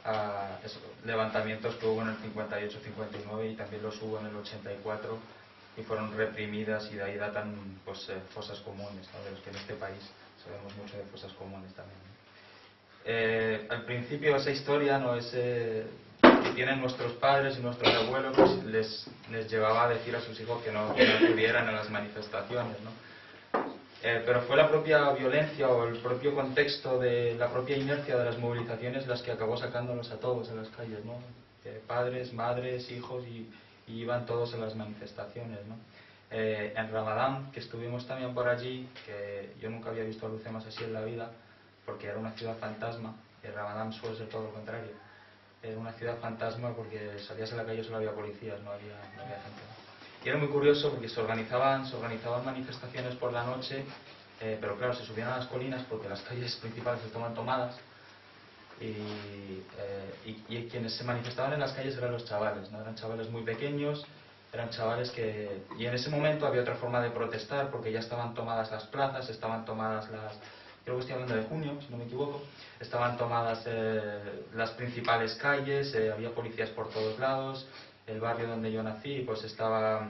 a esos levantamientos que hubo en el 58-59 y también los hubo en el 84 y fueron reprimidas, y de ahí datan pues fosas comunes, ¿no? De los que en este país sabemos mucho de fosas comunes también, ¿no? Al principio esa historia, ¿no? Que tienen nuestros padres y nuestros abuelos, pues les llevaba a decir a sus hijos que no acudieran a las manifestaciones, ¿no? Pero fue la propia violencia o el propio contexto de la propia inercia de las movilizaciones las que acabó sacándolos a todos a las calles, ¿no? Padres, madres, hijos, y iban todos a las manifestaciones, ¿no? En Ramadán, que estuvimos también por allí, que yo nunca había visto Alucemas así en la vida, porque era una ciudad fantasma. En Ramadán suele ser todo lo contrario. Era una ciudad fantasma porque salías a la calle y solo había policías, no había gente. Y era muy curioso porque se organizaban manifestaciones por la noche, pero claro, se subían a las colinas porque las calles principales estaban tomadas, y quienes se manifestaban en las calles eran los chavales, ¿no? Eran chavales muy pequeños, eran chavales que... Y en ese momento había otra forma de protestar porque ya estaban tomadas las plazas, estaban tomadas creo que estoy hablando de junio, si no me equivoco, estaban tomadas las principales calles, había policías por todos lados. El barrio donde yo nací pues estaba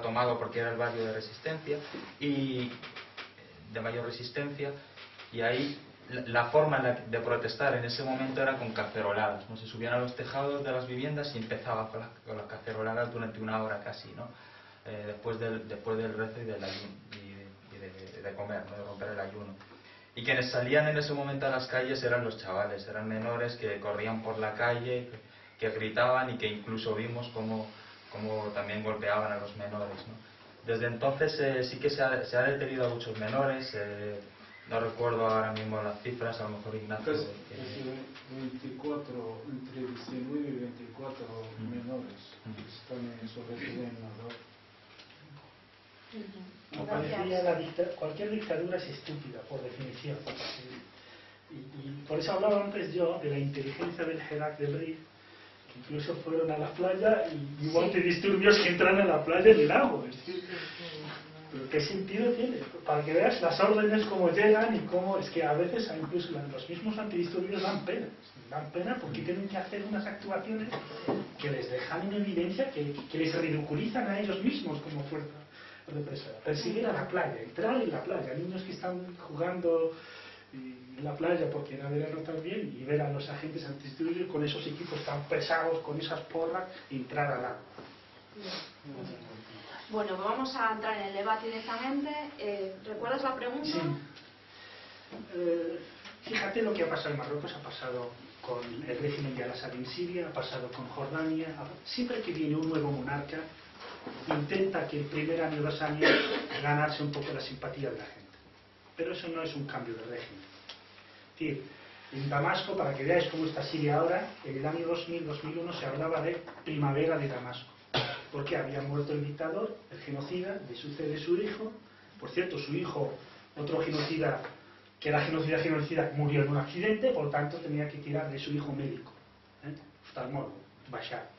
tomado porque era el barrio de resistencia y de mayor resistencia, y ahí la forma de protestar en ese momento era con caceroladas, ¿no? Se subían a los tejados de las viviendas y empezaba con las caceroladas durante una hora casi, ¿no? Después del rezo y de comer, ¿no? De romper el ayuno. Y quienes salían en ese momento a las calles eran los chavales, eran menores que corrían por la calle, que gritaban, y que incluso vimos cómo también golpeaban a los menores, ¿no? Desde entonces sí que se ha detenido a muchos menores, no recuerdo ahora mismo las cifras, a lo mejor Ignacio... Entre 19 y 24 menores están sobre todo en Nadal. Cualquier dictadura es estúpida, por definición. Y por eso hablaba antes yo de la inteligencia del Herak del Rif, que incluso fueron a la playa y hubo antidisturbios que entran a la playa y el agua. Es decir, ¿pero qué sentido tiene? Para que veas las órdenes cómo llegan y cómo... Es que a veces incluso los mismos antidisturbios dan pena. Dan pena porque tienen que hacer unas actuaciones que les dejan en evidencia, que les ridiculizan a ellos mismos como fuerza represora. Perseguir a la playa, entrar en la playa, niños que están jugando en la playa porque era verano también, y ver a los agentes antidisturbios con esos equipos tan pesados, con esas porras, entrar al agua. Bueno, pues vamos a entrar en el debate directamente. ¿Recuerdas la pregunta? Sí. Fíjate lo que ha pasado en Marruecos, ha pasado con el régimen de Al-Assad en Siria, ha pasado con Jordania. Siempre que viene un nuevo monarca, intenta que el primer año o 2 años ganarse un poco la simpatía de la gente. Pero eso no es un cambio de régimen. Es decir, en Damasco, para que veáis cómo está Siria ahora, en el año 2000-2001 se hablaba de primavera de Damasco, porque había muerto el dictador, el genocida, le sucede su hijo. Por cierto, su hijo, otro genocida, que era genocida, murió en un accidente, por tanto tenía que tirar de su hijo médico, oftalmólogo, Bashar.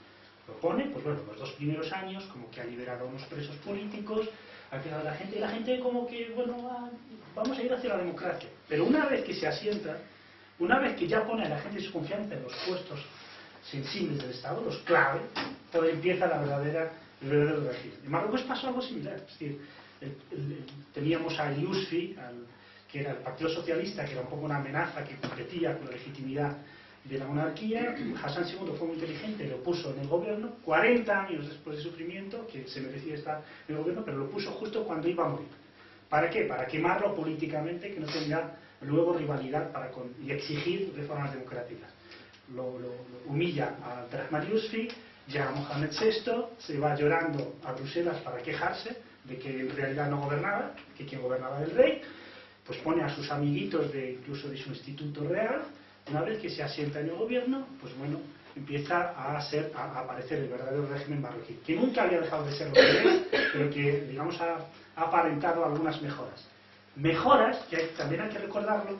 Lo pone, pues bueno, los 2 primeros años, como que ha liberado a unos presos políticos, ha quedado la gente como que, bueno, vamos a ir hacia la democracia. Pero una vez que se asienta, una vez que ya pone a la gente su confianza en los puestos sensibles del Estado, los clave, pues empieza el verdadero régimen. En Marruecos pasó algo similar. Es decir, teníamos a Yousfi, que era el Partido Socialista, que era un poco una amenaza que competía con la legitimidad de la monarquía. Hassan II fue muy inteligente, lo puso en el gobierno 40 años después de sufrimiento, que se merecía estar en el gobierno, pero lo puso justo cuando iba a morir. ¿Para qué? Para quemarlo políticamente, que no tenga luego rivalidad y exigir reformas democráticas. Lo humilla a Abdelrahman Yousfi, llega Mohamed VI, se va llorando a Bruselas para quejarse de que en realidad no gobernaba, que quien gobernaba era el rey, pues pone a sus amiguitos incluso de su instituto real, Una vez que se asienta en el gobierno, pues bueno, empieza a aparecer el verdadero régimen marroquí, que nunca había dejado de ser lo que es, pero que, digamos, ha aparentado algunas mejoras. Mejoras, que también hay que recordarlo,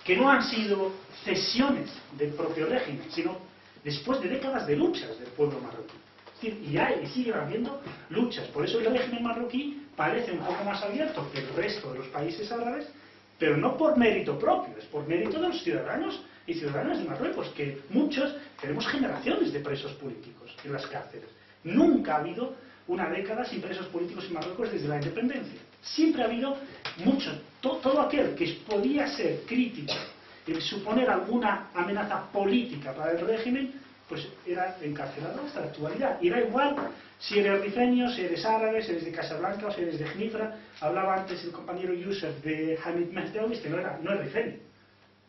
que no han sido cesiones del propio régimen, sino después de décadas de luchas del pueblo marroquí. Es decir, y siguen habiendo luchas. Por eso el régimen marroquí parece un poco más abierto que el resto de los países árabes, pero no por mérito propio, es por mérito de los ciudadanos y ciudadanas de Marruecos, que muchos tenemos generaciones de presos políticos en las cárceles. Nunca ha habido una década sin presos políticos en Marruecos desde la independencia. Siempre ha habido mucho, todo aquel que podía ser crítico y suponer alguna amenaza política para el régimen, pues era encarcelado hasta la actualidad. Y da igual si eres rifeño, si eres árabe, si eres de Casablanca o si eres de Gnifra. Hablaba antes el compañero Youssef de Hamid Mehdaoui, que no es rifeño,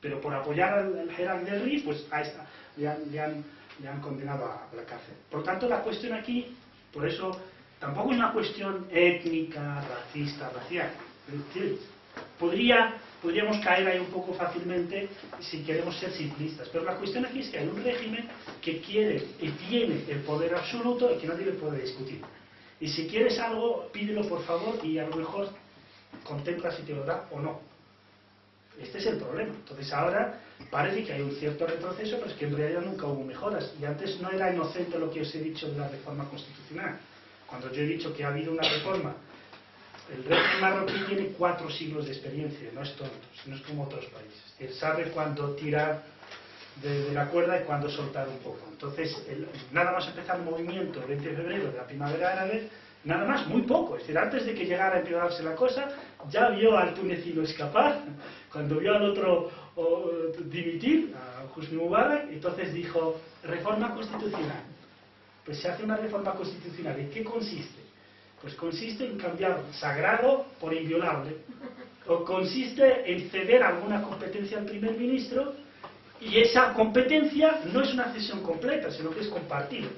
pero por apoyar al Herald del Rif, pues le han condenado a la cárcel. Por tanto, la cuestión aquí, por eso, tampoco es una cuestión étnica, racista, racial. Es decir, podríamos caer ahí un poco fácilmente si queremos ser simplistas, pero la cuestión aquí es que hay un régimen que quiere y tiene el poder absoluto y que nadie le puede discutir. Y si quieres algo, pídelo por favor y a lo mejor contempla si te lo da o no. Este es el problema. Entonces ahora parece que hay un cierto retroceso, pero es que en realidad nunca hubo mejoras. Y antes no era inocente lo que os he dicho de la reforma constitucional. Cuando yo he dicho que ha habido una reforma, el régimen marroquí tiene 4 siglos de experiencia, no es tonto, no es como otros países. Él sabe cuándo tirar de la cuerda y cuándo soltar un poco. Entonces, nada más empezar el movimiento el 20 de febrero de la primavera árabe, nada más, muy poco. Es decir, antes de que llegara a empeorarse la cosa, ya vio al tunecino escapar, cuando vio al otro dimitir, a Hosni Mubarak, entonces dijo, reforma constitucional. Pues se hace una reforma constitucional. ¿En qué consiste? Pues consiste en cambiar sagrado por inviolable. O consiste en ceder alguna competencia al primer ministro, y esa competencia no es una cesión completa, sino que es compartida.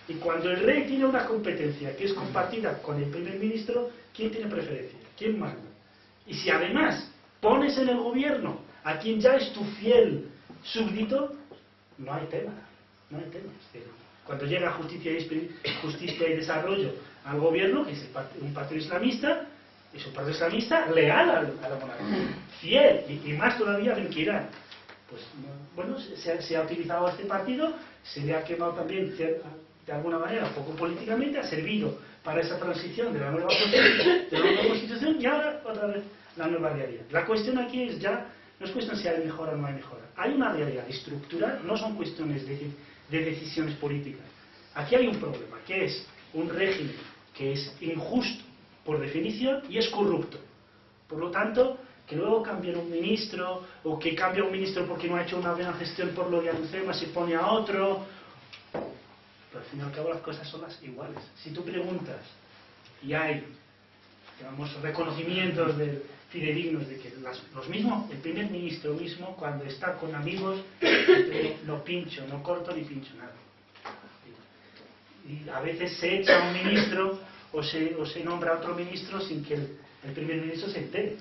Y cuando el rey tiene una competencia que es compartida con el primer ministro, ¿quién tiene preferencia? ¿Quién manda? Y si además pones en el gobierno a quien ya es tu fiel súbdito, no hay tema. No hay tema. Cuando llega Justicia y Desarrollo al gobierno, que es un partido islamista, es un partido islamista leal a la monarquía, fiel, y más todavía del que Irán. Pues bueno, se ha utilizado este partido, se le ha quemado también de alguna manera, un poco políticamente, ha servido para esa transición de la nueva constitución y ahora otra vez la nueva realidad. La cuestión aquí es ya, no es cuestión si hay mejora o no hay mejora. Hay una realidad estructural, no son cuestiones de decisiones políticas. Aquí hay un problema, que es un régimen que es injusto por definición y es corrupto. Por lo tanto, que luego cambien un ministro, o que cambie un ministro porque no ha hecho una buena gestión por lo de Alucema, se pone a otro. Pero al fin y al cabo las cosas son las iguales. Si tú preguntas y hay, digamos, reconocimientos fidedignos de que los mismos, el primer ministro mismo, cuando está con amigos, no pincho, no corto ni pincho nada. Y a veces se echa a un ministro o se nombra a otro ministro sin que el primer ministro se entere.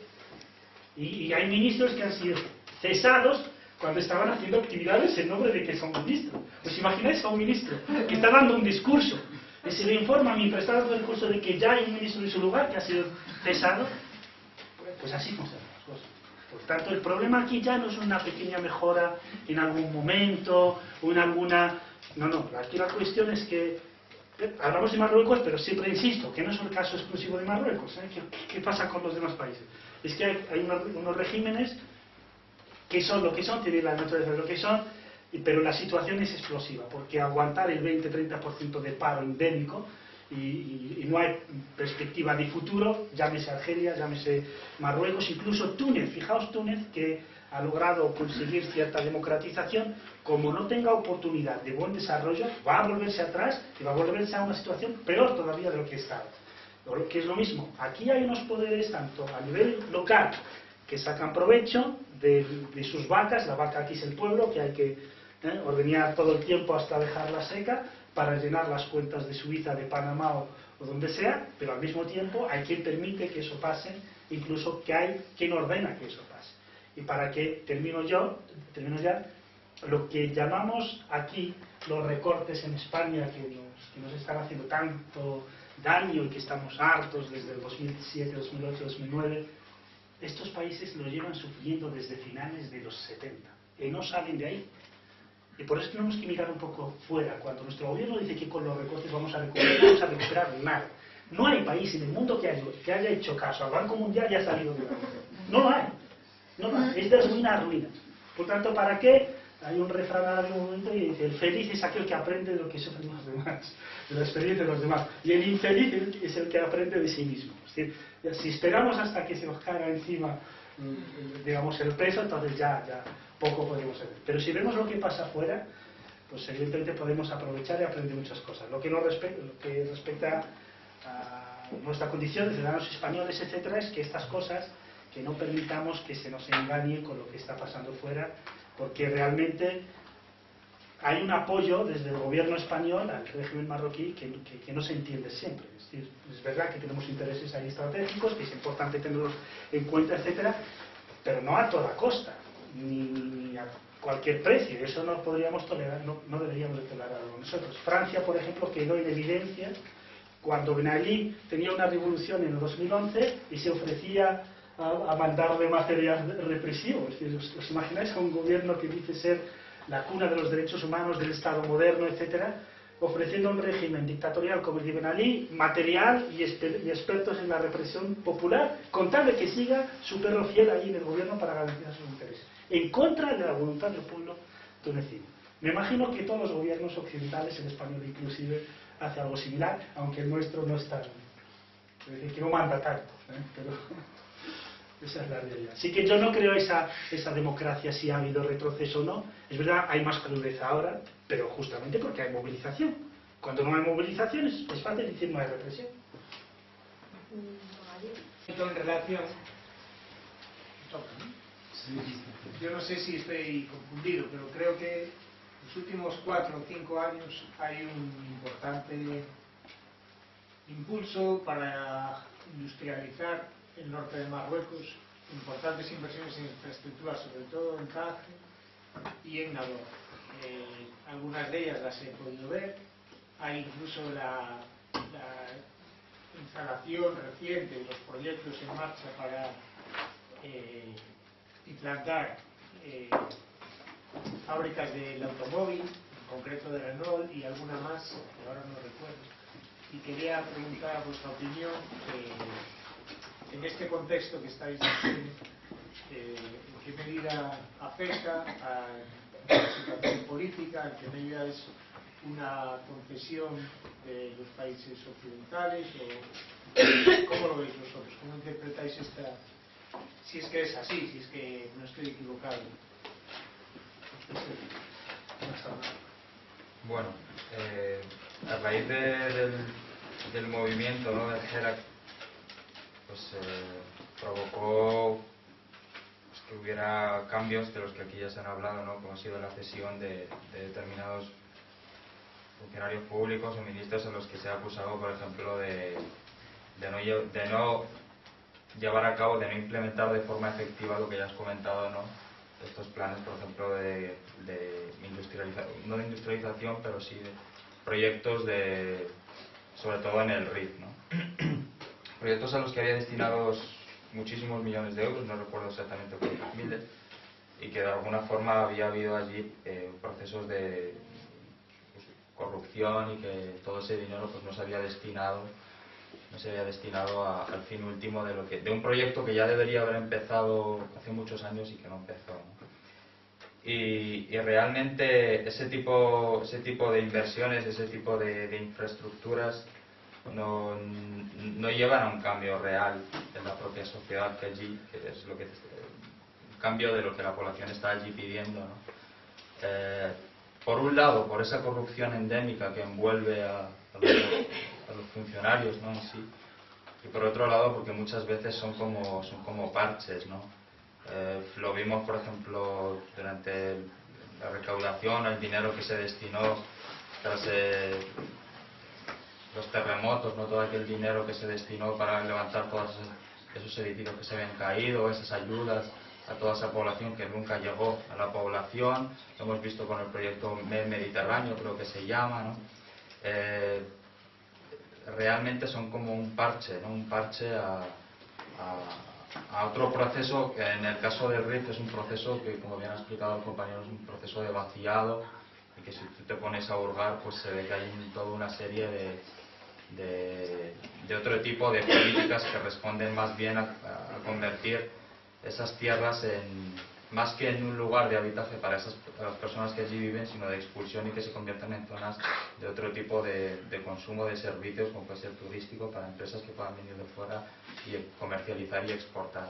Y hay ministros que han sido cesados cuando estaban haciendo actividades en nombre de que son ministros. ¿Os imagináis a un ministro que está dando un discurso y se le informa mientras está dando el discurso de que ya hay un ministro en su lugar que ha sido cesado? Pues así funcionan las cosas. Por tanto, el problema aquí ya no es una pequeña mejora en algún momento o en alguna... No, aquí la cuestión es que hablamos de Marruecos, pero siempre insisto que no es un caso exclusivo de Marruecos. ¿Qué pasa con los demás países? Es que hay unos regímenes que son lo que son, tienen la naturaleza de lo que son, pero la situación es explosiva, porque aguantar el 20-30% de paro endémico y no hay perspectiva de futuro, llámese Argelia, llámese Marruecos, incluso Túnez. Fijaos Túnez, que ha logrado conseguir cierta democratización, como no tenga oportunidad de buen desarrollo, va a volverse atrás y va a volverse a una situación peor todavía de lo que está. Que es lo mismo, aquí hay unos poderes tanto a nivel local que sacan provecho de sus vacas. La vaca aquí es el pueblo, que hay que ordeñar todo el tiempo hasta dejarla seca para llenar las cuentas de Suiza, de Panamá o donde sea, pero al mismo tiempo hay quien permite que eso pase, incluso que hay quien ordena que eso pase. Y para que, termino ya, lo que llamamos aquí los recortes en España que nos están haciendo tanto daño y que estamos hartos desde el 2007, 2008, 2009, estos países lo llevan sufriendo desde finales de los 70 y no salen de ahí. Y por eso tenemos que mirar un poco fuera. Cuando nuestro gobierno dice que con los recortes vamos a recuperar nada. No hay país en el mundo que haya hecho caso al Banco Mundial y haya salido de la crisis. No lo hay. No lo hay. Es de ruina a ruina. Por tanto, ¿para qué? Hay un refrán en algún momento y dice: el feliz es aquel que aprende de lo que sufren los demás, de la experiencia de los demás. Y el infeliz es el que aprende de sí mismo. Es decir, si esperamos hasta que se nos caiga encima, digamos, el peso, entonces ya poco podemos hacer. Pero si vemos lo que pasa afuera, pues evidentemente podemos aprovechar y aprender muchas cosas. Lo que respecta a nuestra condición de ciudadanos españoles, etcétera, es que estas cosas, que no permitamos que se nos engañe con lo que está pasando fuera, porque realmente hay un apoyo desde el gobierno español al régimen marroquí que no se entiende siempre. Es decir, es verdad que tenemos intereses ahí estratégicos, que es importante tenerlos en cuenta, etcétera, pero no a toda costa, ni a cualquier precio. Eso no podríamos tolerar, no deberíamos de tolerarlo nosotros. Francia, por ejemplo, quedó en evidencia cuando Ben Ali tenía una revolución en el 2011 y se ofrecía a mandarle material represivo. Es decir, ¿os imagináis a un gobierno que dice ser la cuna de los derechos humanos, del Estado moderno, etcétera, ofreciendo a un régimen dictatorial como el de Ben Ali material y expertos en la represión popular, con tal de que siga su perro fiel ahí en el gobierno para garantizar sus intereses, en contra de la voluntad del pueblo tunecino? Me imagino que todos los gobiernos occidentales, el español inclusive, hace algo similar, aunque el nuestro no es tan, es decir, que no manda tanto, pero esa es la realidad. Así que yo no creo esa democracia, si ha habido retroceso o no. Es verdad, hay más crudeza ahora, pero justamente porque hay movilización. Cuando no hay movilización es fácil decir no hay represión. En relación, yo no sé si estoy confundido, pero creo que en los últimos 4 o 5 años hay un importante impulso para industrializar el norte de Marruecos, importantes inversiones en infraestructura, sobre todo en Tánger y en Nador. Algunas de ellas las he podido ver. Hay incluso la instalación reciente de los proyectos en marcha para implantar fábricas del automóvil, en concreto de Renault y alguna más, que ahora no recuerdo. Y quería preguntar vuestra opinión en este contexto que estáis diciendo, en qué medida afecta a la situación política, en qué medida es una concesión de los países occidentales, o cómo lo veis vosotros, cómo interpretáis esta, si es que es así, si es que no estoy equivocado. Bueno, a raíz del movimiento, ¿no?, del Hirak, pues provocó pues, que hubiera cambios de los que aquí ya se han hablado, ¿no?, como ha sido la cesión de determinados funcionarios públicos o ministros, en los que se ha acusado, por ejemplo, de no llevar a cabo, de no implementar de forma efectiva lo que ya has comentado, ¿no?, estos planes, por ejemplo, de industrialización, no de industrialización, pero sí de proyectos sobre todo en el RIF, ¿no? Proyectos a los que había destinados muchísimos millones de euros, no recuerdo exactamente cuántos miles, y que de alguna forma había habido allí procesos de corrupción, y que todo ese dinero pues no se había destinado al fin último de un proyecto que ya debería haber empezado hace muchos años y que no empezó, ¿no? Y realmente ese tipo de inversiones, ese tipo de infraestructuras no llevan a un cambio real en la propia sociedad que allí, que es lo que un cambio de lo que la población está allí pidiendo, ¿no? Por un lado, por esa corrupción endémica que envuelve a los funcionarios, ¿no?, en sí, y por otro lado porque muchas veces son como parches, ¿no? Lo vimos, por ejemplo, durante la recaudación, el dinero que se destinó tras los terremotos, ¿no?, todo aquel dinero que se destinó para levantar todos esos edificios que se habían caído, esas ayudas a toda esa población que nunca llegó a la población. Lo hemos visto con el proyecto Mediterráneo, creo que se llama, ¿no? Realmente son como un parche, ¿no? Un parche a otro proceso que en el caso del RIF es un proceso que, como bien ha explicado el compañero, es un proceso de vaciado, y que si tú te pones a hurgar, pues se ve que hay toda una serie de otro tipo de políticas que responden más bien a convertir esas tierras más que en un lugar de habitaje para las personas que allí viven, sino de expulsión, y que se conviertan en zonas de otro tipo de consumo de servicios, como puede ser turístico, para empresas que puedan venir de fuera y comercializar y exportar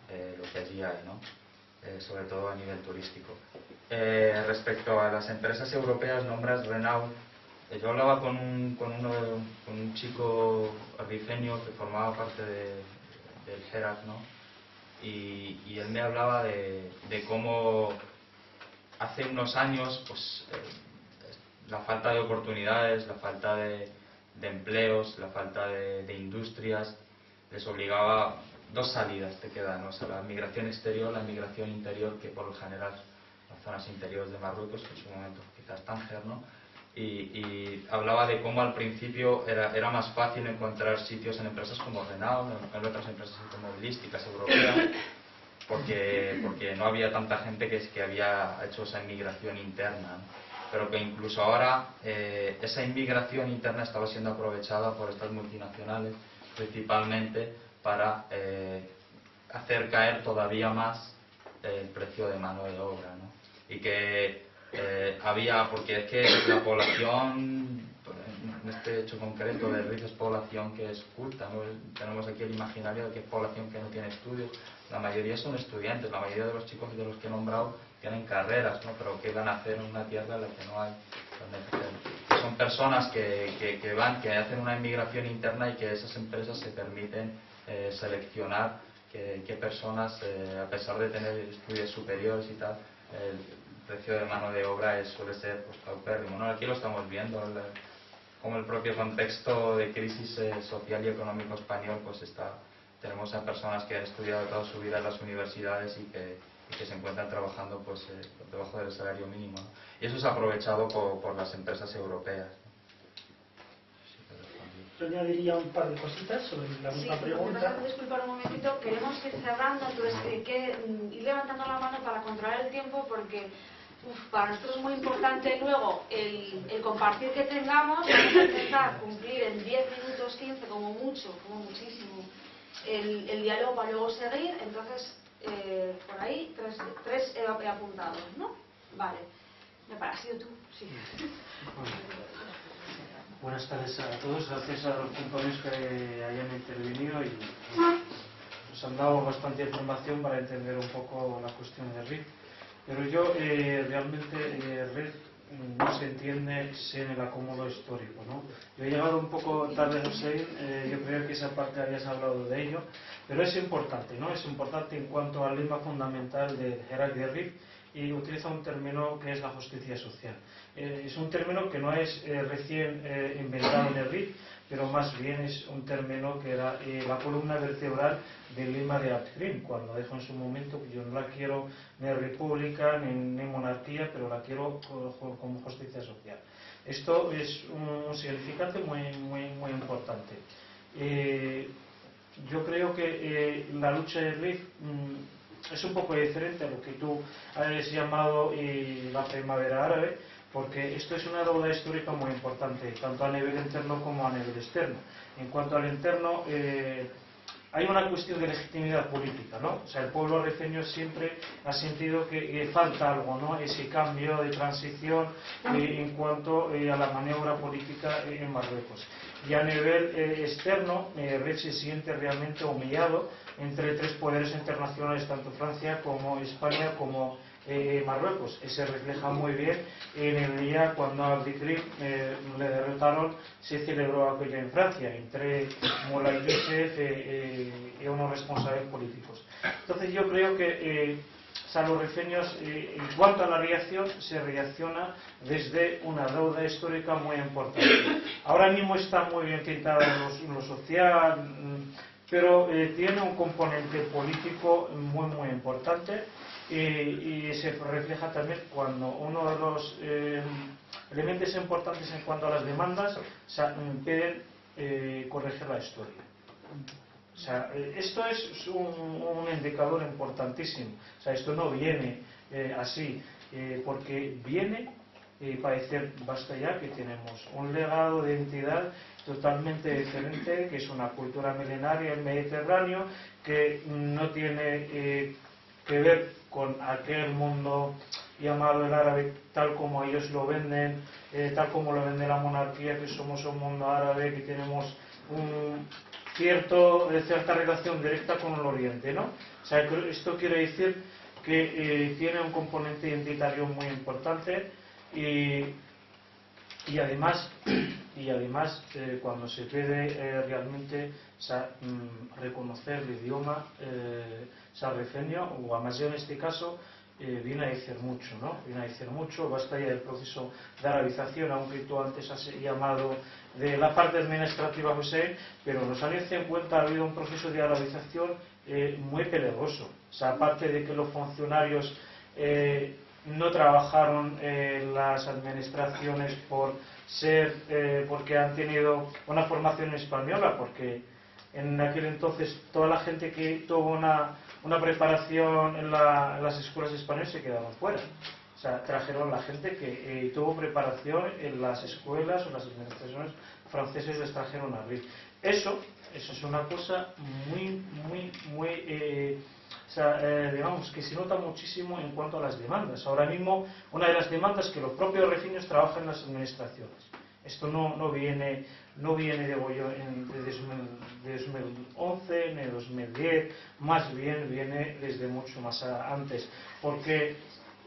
lo que allí hay, ¿no? Sobre todo a nivel turístico. Respecto a las empresas europeas, nombras Renault. Yo hablaba con un chico rifeño que formaba parte del GERAC, ¿no? Y él me hablaba de cómo hace unos años pues, la falta de oportunidades, la falta de empleos, la falta de industrias les obligaba. Dos salidas te quedan, ¿no? O sea, la migración exterior, la migración interior, que por lo general las zonas interiores de Marruecos, que en su momento quizás Tánger, ¿no? Y hablaba de cómo al principio era más fácil encontrar sitios en empresas como Renault, en otras empresas automovilísticas europeas, porque no había tanta gente que había hecho esa inmigración interna, ¿no? Pero que incluso ahora esa inmigración interna estaba siendo aprovechada por estas multinacionales, principalmente para hacer caer todavía más el precio de mano de obra, ¿no? Y que porque es que la población, en este hecho concreto del RIF, es población que es culta, ¿no? Tenemos aquí el imaginario de que es población que no tiene estudios. La mayoría son estudiantes, la mayoría de los chicos de los que he nombrado tienen carreras, ¿no? Pero ¿qué van a hacer en una tierra en la que no hay? Son personas que hacen una inmigración interna, y que esas empresas se permiten seleccionar qué personas, a pesar de tener estudios superiores y tal, el precio de mano de obra suele ser pues, paupérrimo, ¿no? Aquí lo estamos viendo, como el propio contexto de crisis social y económico español, pues tenemos a personas que han estudiado toda su vida en las universidades y que se encuentran trabajando pues debajo del salario mínimo, ¿no? Y eso es aprovechado por las empresas europeas. Yo añadiría un par de cositas sobre la misma pregunta. Disculpar un momentito, queremos ir cerrando, entonces ir levantando la mano para controlar el tiempo, porque para nosotros es muy importante luego el compartir que tengamos. Vamos a intentar cumplir en 10 minutos, 15 como mucho, como muchísimo, el diálogo para luego seguir. Entonces, por ahí, tres he apuntado, ¿no? Vale. ¿Me parecido tú? Sí. Buenas tardes a todos, gracias a los compañeros que hayan intervenido y nos han dado bastante información para entender un poco la cuestión del RIF. Pero yo realmente RIF no se entiende sin el acomodo histórico, ¿no? Yo he llegado un poco tarde, Hussein, yo creo que esa parte habías hablado de ello, pero es importante, ¿no? Es importante en cuanto al lema fundamental del GERAC de RIF, y utiliza un término que es la justicia social. Es un término que no es recién inventado en el RIF, pero más bien es un término que era la columna vertebral del lema de Altgrim, cuando dijo en su momento que yo no la quiero ni república ni monarquía, pero la quiero como justicia social. Esto es un significante muy importante. Yo creo que la lucha del RIF es un poco diferente a lo que tú has llamado la primavera árabe, porque esto es una deuda histórica muy importante, tanto a nivel interno como a nivel externo. En cuanto al interno, hay una cuestión de legitimidad política, ¿no? O sea, el pueblo rifeño siempre ha sentido que falta algo, ¿no? Ese cambio de transición en cuanto a la maniobra política en Marruecos. Y a nivel externo, RIF se siente realmente humillado entre tres poderes internacionales, tanto Francia como España como Marruecos. Se refleja muy bien en el día cuando a Abdelkrim le derrotaron. Se celebró aquello en Francia entre Moulay Youssef y unos responsables políticos. Entonces yo creo que los rifeños, en cuanto a la reacción, se reacciona desde una deuda histórica muy importante. Ahora mismo está muy bien pintada en lo social, pero tiene un componente político muy importante y se refleja también cuando uno de los elementos importantes en cuanto a las demandas piden corregir la historia. O sea, esto es un indicador importantísimo. O sea, esto no viene así, porque viene para decir, basta ya, que tenemos un legado de identidad totalmente diferente, que es una cultura milenaria en Mediterráneo, que no tiene que ver con aquel mundo llamado el árabe tal como ellos lo venden, tal como lo vende la monarquía, que somos un mundo árabe, que tenemos cierta relación directa con el Oriente, ¿no? O sea, esto quiere decir que tiene un componente identitario muy importante y además cuando se puede realmente reconocer el idioma sarrafeño, o Amasya en este caso, viene a decir mucho, ¿no? Viene a decir mucho. Basta ya el proceso de arabización, aunque tú antes has llamado de la parte administrativa, José, pero en los años 50 ha habido un proceso de arabización muy peligroso. O sea, aparte de que los funcionarios no trabajaron en las administraciones porque han tenido una formación española, porque en aquel entonces toda la gente que tuvo una preparación en las escuelas españolas se quedaron fuera. O sea, trajeron la gente que tuvo preparación en las escuelas o las administraciones francesas, les trajeron a abrir. Eso es una cosa muy digamos que se nota muchísimo en cuanto a las demandas. Ahora mismo una de las demandas es que los propios refiños trabajan en las administraciones. Esto no viene de Bollón de 2011 ni de 2010, más bien viene desde mucho más antes, porque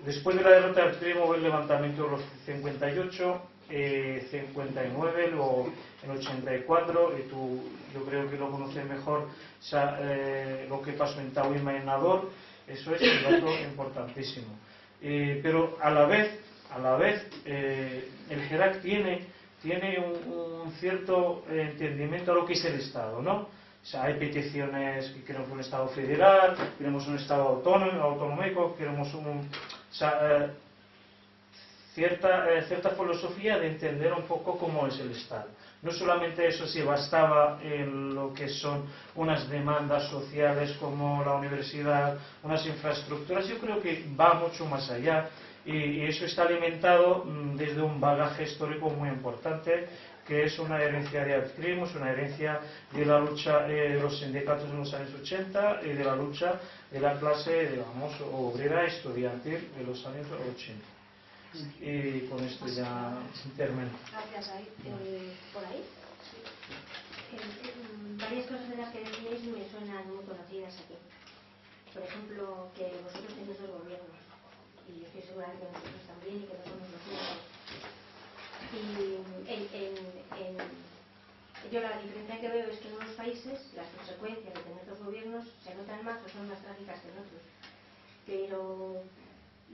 después de la derrota del Primo hubo el levantamiento de los 58, 59, luego en 84, y tú yo creo que lo conoces mejor, lo que pasó en Tauima y en Nador. Eso es un dato importantísimo. Pero a la vez el Gerak tiene un cierto entendimiento a lo que es el Estado, ¿no? O sea, hay peticiones que queremos un Estado federal, queremos un Estado autonómico, queremos cierta filosofía de entender un poco cómo es el Estado. No solamente eso, si bastaba en lo que son unas demandas sociales como la universidad, unas infraestructuras. Yo creo que va mucho más allá y eso está alimentado desde un bagaje histórico muy importante, que es una herencia de Altrim, es una herencia de la lucha de los sindicatos en los años 80 y de la lucha de la clase, digamos, obrera estudiantil de los años 80. Y con esto ya termino. Gracias. ¿Por ahí? Varias cosas de las que decíais me suenan muy conocidas aquí. Por ejemplo, que vosotros tenéis dos gobiernos. Y yo estoy segura de que nosotros también, y que no somos los únicos. Y yo la diferencia que veo es que en unos países las consecuencias de tener dos gobiernos se notan más o son más trágicas que en otros. Pero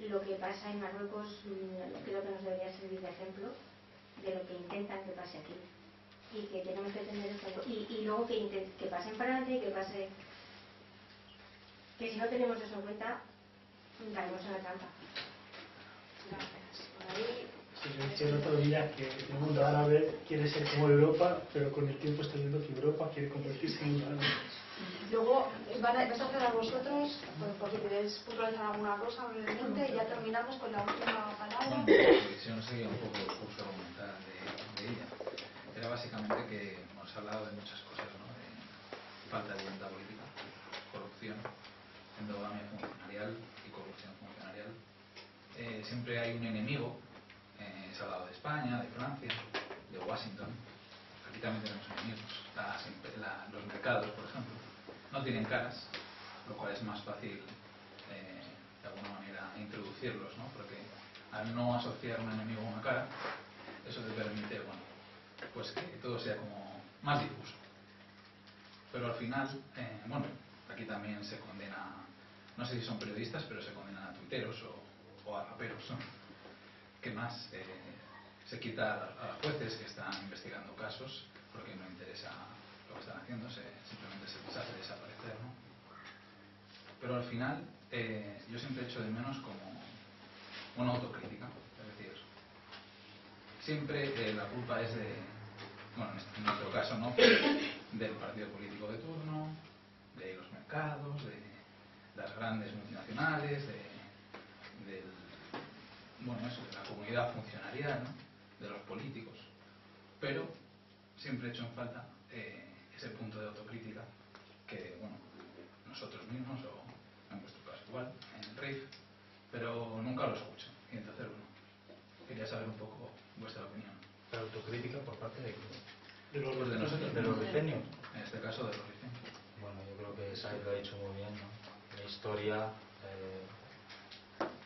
lo que pasa en Marruecos creo que nos debería servir de ejemplo de lo que intentan que pase aquí. Y que tenemos que tener esto. Y luego que pase en Francia y que pase. Que si no tenemos eso en cuenta, caemos en la trampa. Gracias. Por ahí. Sí, yo decía el otro día que el mundo árabe quiere ser como Europa, pero con el tiempo está viendo que Europa quiere convertirse en un árabe. Luego vais a cerrar vosotros, por si queréis puntualizar alguna cosa brevemente, y ya terminamos con la última palabra. Yo no seguía un poco el curso argumental de ella. Era básicamente que hemos hablado de muchas cosas, ¿no? De falta de voluntad política, corrupción, endogamia funcionarial y corrupción funcionarial. Siempre hay un enemigo. Se ha hablado de España, de Francia, de Washington. Aquí también tenemos enemigos. Los mercados, por ejemplo, no tienen caras, lo cual es más fácil de alguna manera introducirlos, ¿no? Porque al no asociar un enemigo a una cara, eso te permite, bueno, pues que todo sea como más difuso. Pero al final, bueno, aquí también se condena, no sé si son periodistas, pero se condenan a tuiteros o a raperos, ¿no? ¿Qué más? Se quita a jueces que están investigando casos porque no interesa lo que están haciendo, simplemente se hace desaparecer, ¿no? Pero al final, yo siempre echo de menos como una autocrítica, es decir, siempre la culpa es de, bueno, en nuestro caso, ¿no? Del partido político de turno, de los mercados, de las grandes multinacionales, bueno, eso, de la comunidad funcionarial, ¿no? De los políticos. Pero siempre he hecho en falta ese punto de autocrítica que, bueno, nosotros mismos, o en vuestro caso igual, en el RIF, pero nunca lo escucho. Y entonces, bueno, quería saber un poco vuestra opinión. ¿La autocrítica por parte de quién? Pues de nosotros. ¿De los rifeños? En este caso, de los rifeños. Bueno, yo creo que Said lo ha dicho muy bien, ¿no? La historia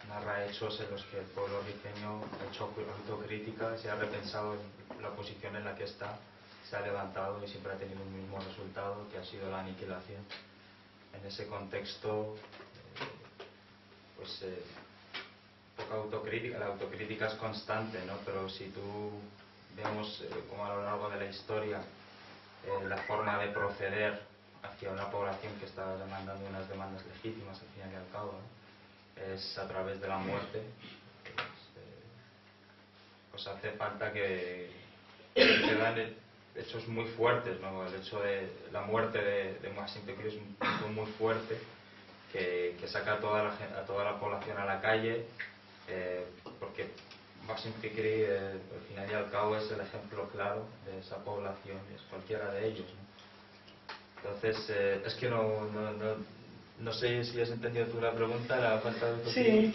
narra hechos en los que el pueblo rifeño ha hecho autocrítica, se ha repensado en la posición en la que está, se ha levantado y siempre ha tenido un mismo resultado, que ha sido la aniquilación. En ese contexto, poca autocrítica, la autocrítica es constante, ¿no? Pero si tú vemos como a lo largo de la historia la forma de proceder hacia una población que está demandando unas demandas legítimas al fin y al cabo, ¿no? Es a través de la muerte, pues hace falta que se dan hechos muy fuertes, ¿no? El hecho de la muerte de Maxim Pécresse es un punto muy fuerte que saca a toda la población a la calle, porque Maxim Pécresse al final y al cabo es el ejemplo claro de esa población, es cualquiera de ellos, ¿no? Entonces, es que no sé si has entendido tú la pregunta, la falta de... Sí,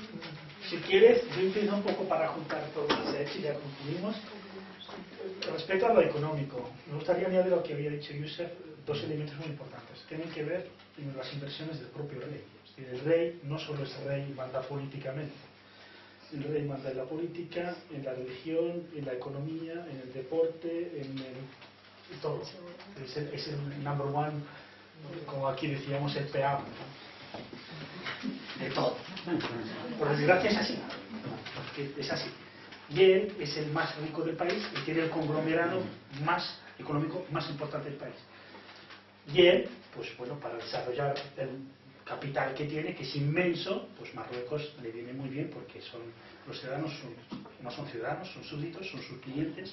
si quieres, yo empiezo un poco para juntar todo lo que se ha hecho y ya concluimos. Respecto a lo económico, me gustaría añadir lo que había dicho Josep, dos elementos muy importantes. Tienen que ver con las inversiones del propio rey. Es decir, el rey no solo es rey, manda políticamente. El rey manda en la política, en la religión, en la economía, en el deporte, en todo. Es el number one, como aquí decíamos, el PA, ¿no? De todo. Por desgracia es así, porque es así. Y él es el más rico del país y tiene el conglomerado más económico más importante del país. Y él, pues bueno, para desarrollar el capital que tiene, que es inmenso, pues Marruecos le viene muy bien porque los ciudadanos no son ciudadanos, son súbditos, son sus clientes.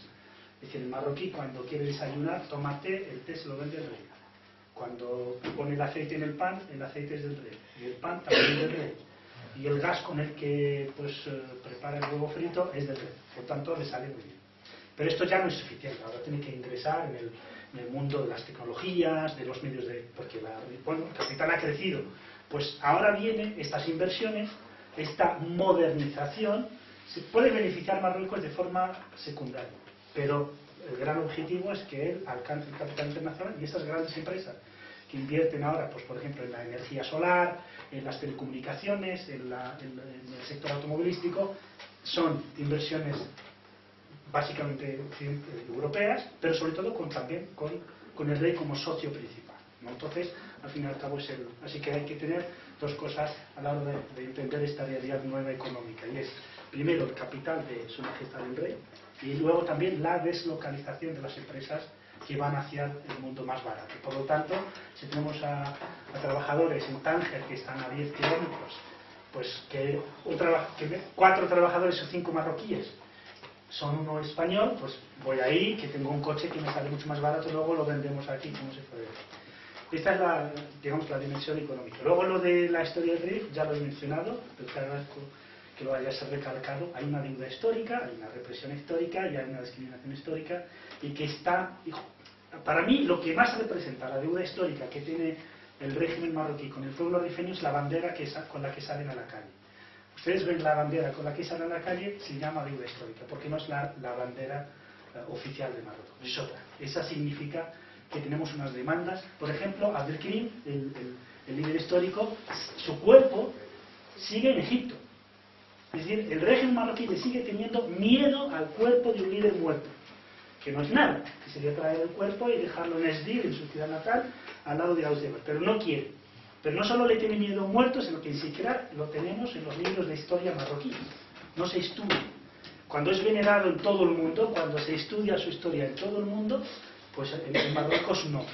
Es decir, el marroquí cuando quiere desayunar, toma té, el té se lo vende el rey. Cuando pone el aceite en el pan, el aceite es del rey. Y el pan también es del rey. Y el gas con el que prepara el huevo frito es del rey. Por tanto, le sale muy bien. Pero esto ya no es suficiente. Ahora tiene que ingresar en el mundo de las tecnologías, de los medios de... Porque el capital ha crecido. Pues ahora vienen estas inversiones, esta modernización. Se puede beneficiar Marruecos de forma secundaria. Pero el gran objetivo es que él alcance el capital internacional y estas grandes empresas que invierten ahora, pues por ejemplo, en la energía solar, en las telecomunicaciones, en el sector automovilístico, son inversiones básicamente europeas, pero sobre todo también con el rey como socio principal, ¿no? Entonces, al fin y al cabo es él. Así que hay que tener dos cosas a la hora de entender esta realidad nueva económica, y es, primero, el capital de su majestad el rey, y luego también la deslocalización de las empresas que van hacia el mundo más barato. Por lo tanto, si tenemos a trabajadores en Tánger que están a 10 kilómetros, pues que 4 trabajadores o 5 marroquíes son uno español, pues voy ahí, que tengo un coche que me sale mucho más barato, luego lo vendemos aquí, como se puede ver. Esta es la dimensión económica. Luego lo de la historia del RIF, ya lo he mencionado, pero te agradezco que lo hayas recalcado. Hay una deuda histórica, hay una represión histórica y hay una discriminación histórica, y que está, para mí, lo que más representa la deuda histórica que tiene el régimen marroquí con el pueblo rifeño es la bandera con la que salen a la calle. Ustedes ven la bandera con la que salen a la calle, se llama deuda histórica, porque no es la bandera oficial de Marruecos, es otra. Esa significa que tenemos unas demandas. Por ejemplo, Abdelkrim, el líder histórico, su cuerpo sigue en Egipto. Es decir, el régimen marroquí le sigue teniendo miedo al cuerpo de un líder muerto, que no es nada, que sería traer el cuerpo y dejarlo en Esdir, en su ciudad natal, al lado de Ausdebar, pero no quiere. Pero no solo le tiene miedo a un muerto, sino que ni siquiera lo tenemos en los libros de historia marroquí. No se estudia. Cuando es venerado en todo el mundo, cuando se estudia su historia en todo el mundo, pues en Marruecos no.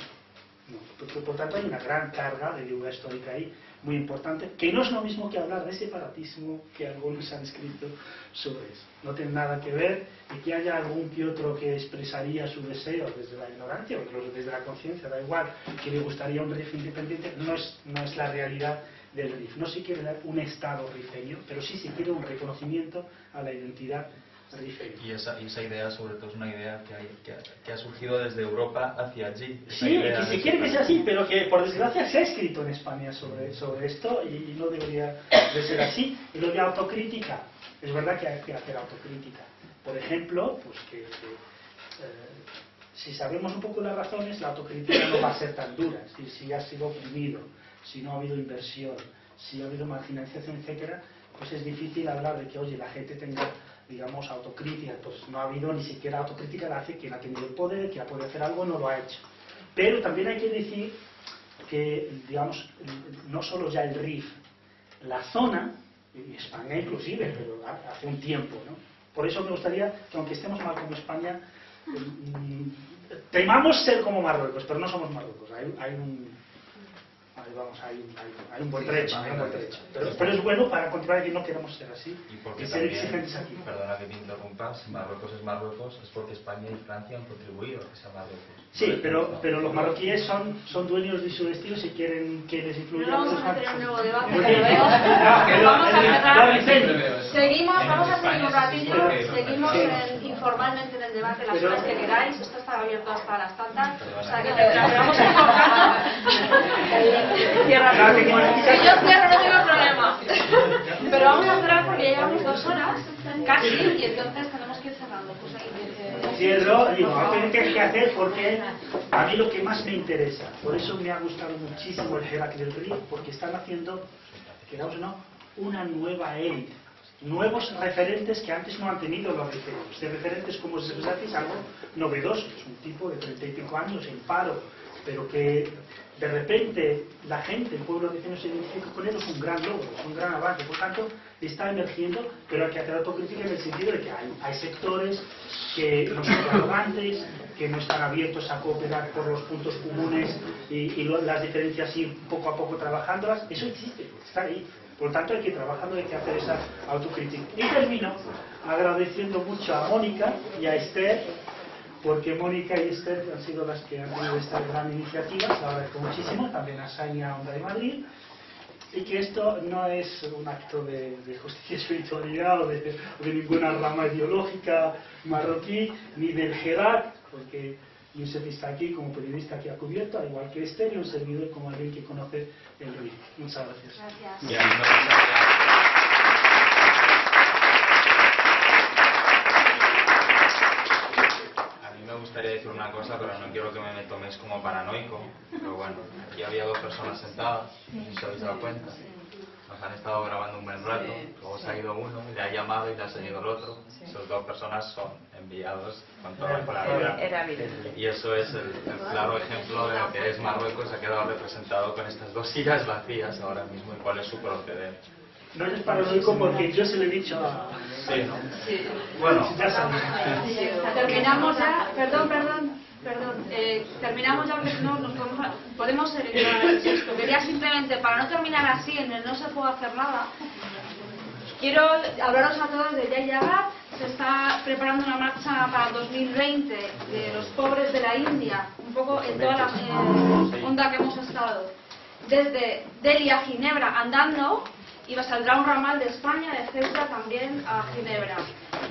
No. Por tanto, hay una gran carga de deuda histórica ahí, muy importante, que no es lo mismo que hablar de separatismo que algunos han escrito sobre eso. No tiene nada que ver, y que haya algún que otro que expresaría su deseo desde la ignorancia o incluso desde la conciencia, da igual, que le gustaría un RIF independiente, no es la realidad del RIF. No se quiere dar un Estado rifeño, pero sí se quiere un reconocimiento a la identidad rifeña. Y esa idea, sobre todo, es una idea que ha surgido desde Europa hacia allí. Sí, que se quiere que sea así, pero que por desgracia se ha escrito en España sobre esto y no debería de ser así. Y lo de autocrítica, es verdad que hay que hacer autocrítica. Por ejemplo, pues si sabemos un poco las razones, la autocrítica no va a ser tan dura. Es decir, si ha sido oprimido, si no ha habido inversión, si ha habido marginalización, etcétera, pues es difícil hablar de que, oye, la gente tenga, digamos, autocrítica. Pues no ha habido ni siquiera autocrítica, la hace quien ha tenido el poder, quien ha podido hacer algo, no lo ha hecho. Pero también hay que decir que, digamos, no solo ya el RIF, la zona, y España inclusive, pero hace un tiempo, ¿no? Por eso me gustaría que, aunque estemos mal como España, temamos ser como Marruecos, pero no somos Marruecos. Hay un buen trecho, pero es bueno para controlar que no queremos ser así y ser exigentes aquí. Perdona que te interrumpa, si Marruecos es Marruecos es porque España y Francia han contribuido a que sea Marruecos. Sí, pero los marroquíes son dueños de su destino si quieren que les influya. No vamos a tener un nuevo debate, vamos a seguir un ratillo, seguimos informalmente en el debate las horas que queráis, esto está abierto hasta las tantas, o sea que vamos a cierra. Si yo cierro no tengo problema. Pero vamos a cerrar porque ya llevamos 2 horas casi y entonces tenemos que ir cerrando. Pues ahí cierro, digo, hay que hacer porque a mí lo que más me interesa, por eso me ha gustado muchísimo el Herak del RIF, porque están haciendo, queramos o no, una nueva élite. Nuevos referentes que antes no han tenido los rifeños. De referentes como Zebzati es algo novedoso, es un tipo de 30 y pico años en paro, pero que de repente la gente, el pueblo rifeño se identifica con él, es un gran logro, es un gran avance. Por tanto, está emergiendo, pero hay que hacer autocrítica en el sentido de que hay sectores que no son arrogantes, que no están abiertos a cooperar por los puntos comunes y las diferencias ir poco a poco trabajándolas. Eso existe, está ahí. Por lo tanto, hay que trabajarlo, hay que hacer esa autocrítica. Y termino agradeciendo mucho a Mónica y a Esther, porque Mónica y Esther han sido las que han tenido esta gran iniciativa, lo agradezco muchísimo, también a Saña Onda de Madrid, y que esto no es un acto de justicia y espiritualidad o de ninguna rama ideológica marroquí, ni del Herak, porque Josep está aquí como periodista que ha cubierto, al igual que Esther, y un servidor como alguien que conoce el RIF. Muchas gracias. Gracias. Me gustaría decir una cosa, pero no quiero que me toméis como paranoico, pero bueno, aquí había 2 personas sentadas, no sé si os habéis dado cuenta, nos han estado grabando un buen rato, luego se ha ido uno, le ha llamado y le ha seguido el otro, esas 2 personas son enviados con toda claridad, y eso es el claro ejemplo de lo que es Marruecos, ha quedado representado con estas 2 sillas vacías ahora mismo y cuál es su proceder. No eres paranoico porque yo se lo he dicho a... Sí, ¿no? Sí. Bueno. Ya sabes. Terminamos ya, perdón. Terminamos ya porque si no nos podemos ignorar el texto. Quería simplemente, para no terminar así, en el no se puede hacer nada, quiero hablaros a todos de Jai Jagat. Se está preparando una marcha para 2020 de los pobres de la India, un poco en toda la onda que hemos estado. Desde Delhi a Ginebra andando, y saldrá un ramal de España, de Ceuta también a Ginebra.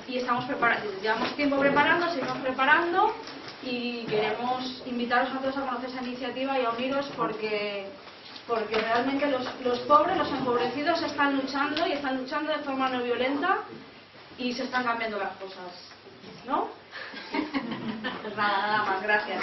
Y estamos preparando, llevamos tiempo preparando, seguimos preparando y queremos invitaros a todos a conocer esa iniciativa y a uniros porque realmente los pobres, los empobrecidos están luchando y están luchando de forma no violenta y se están cambiando las cosas, ¿no? Pues nada más, gracias.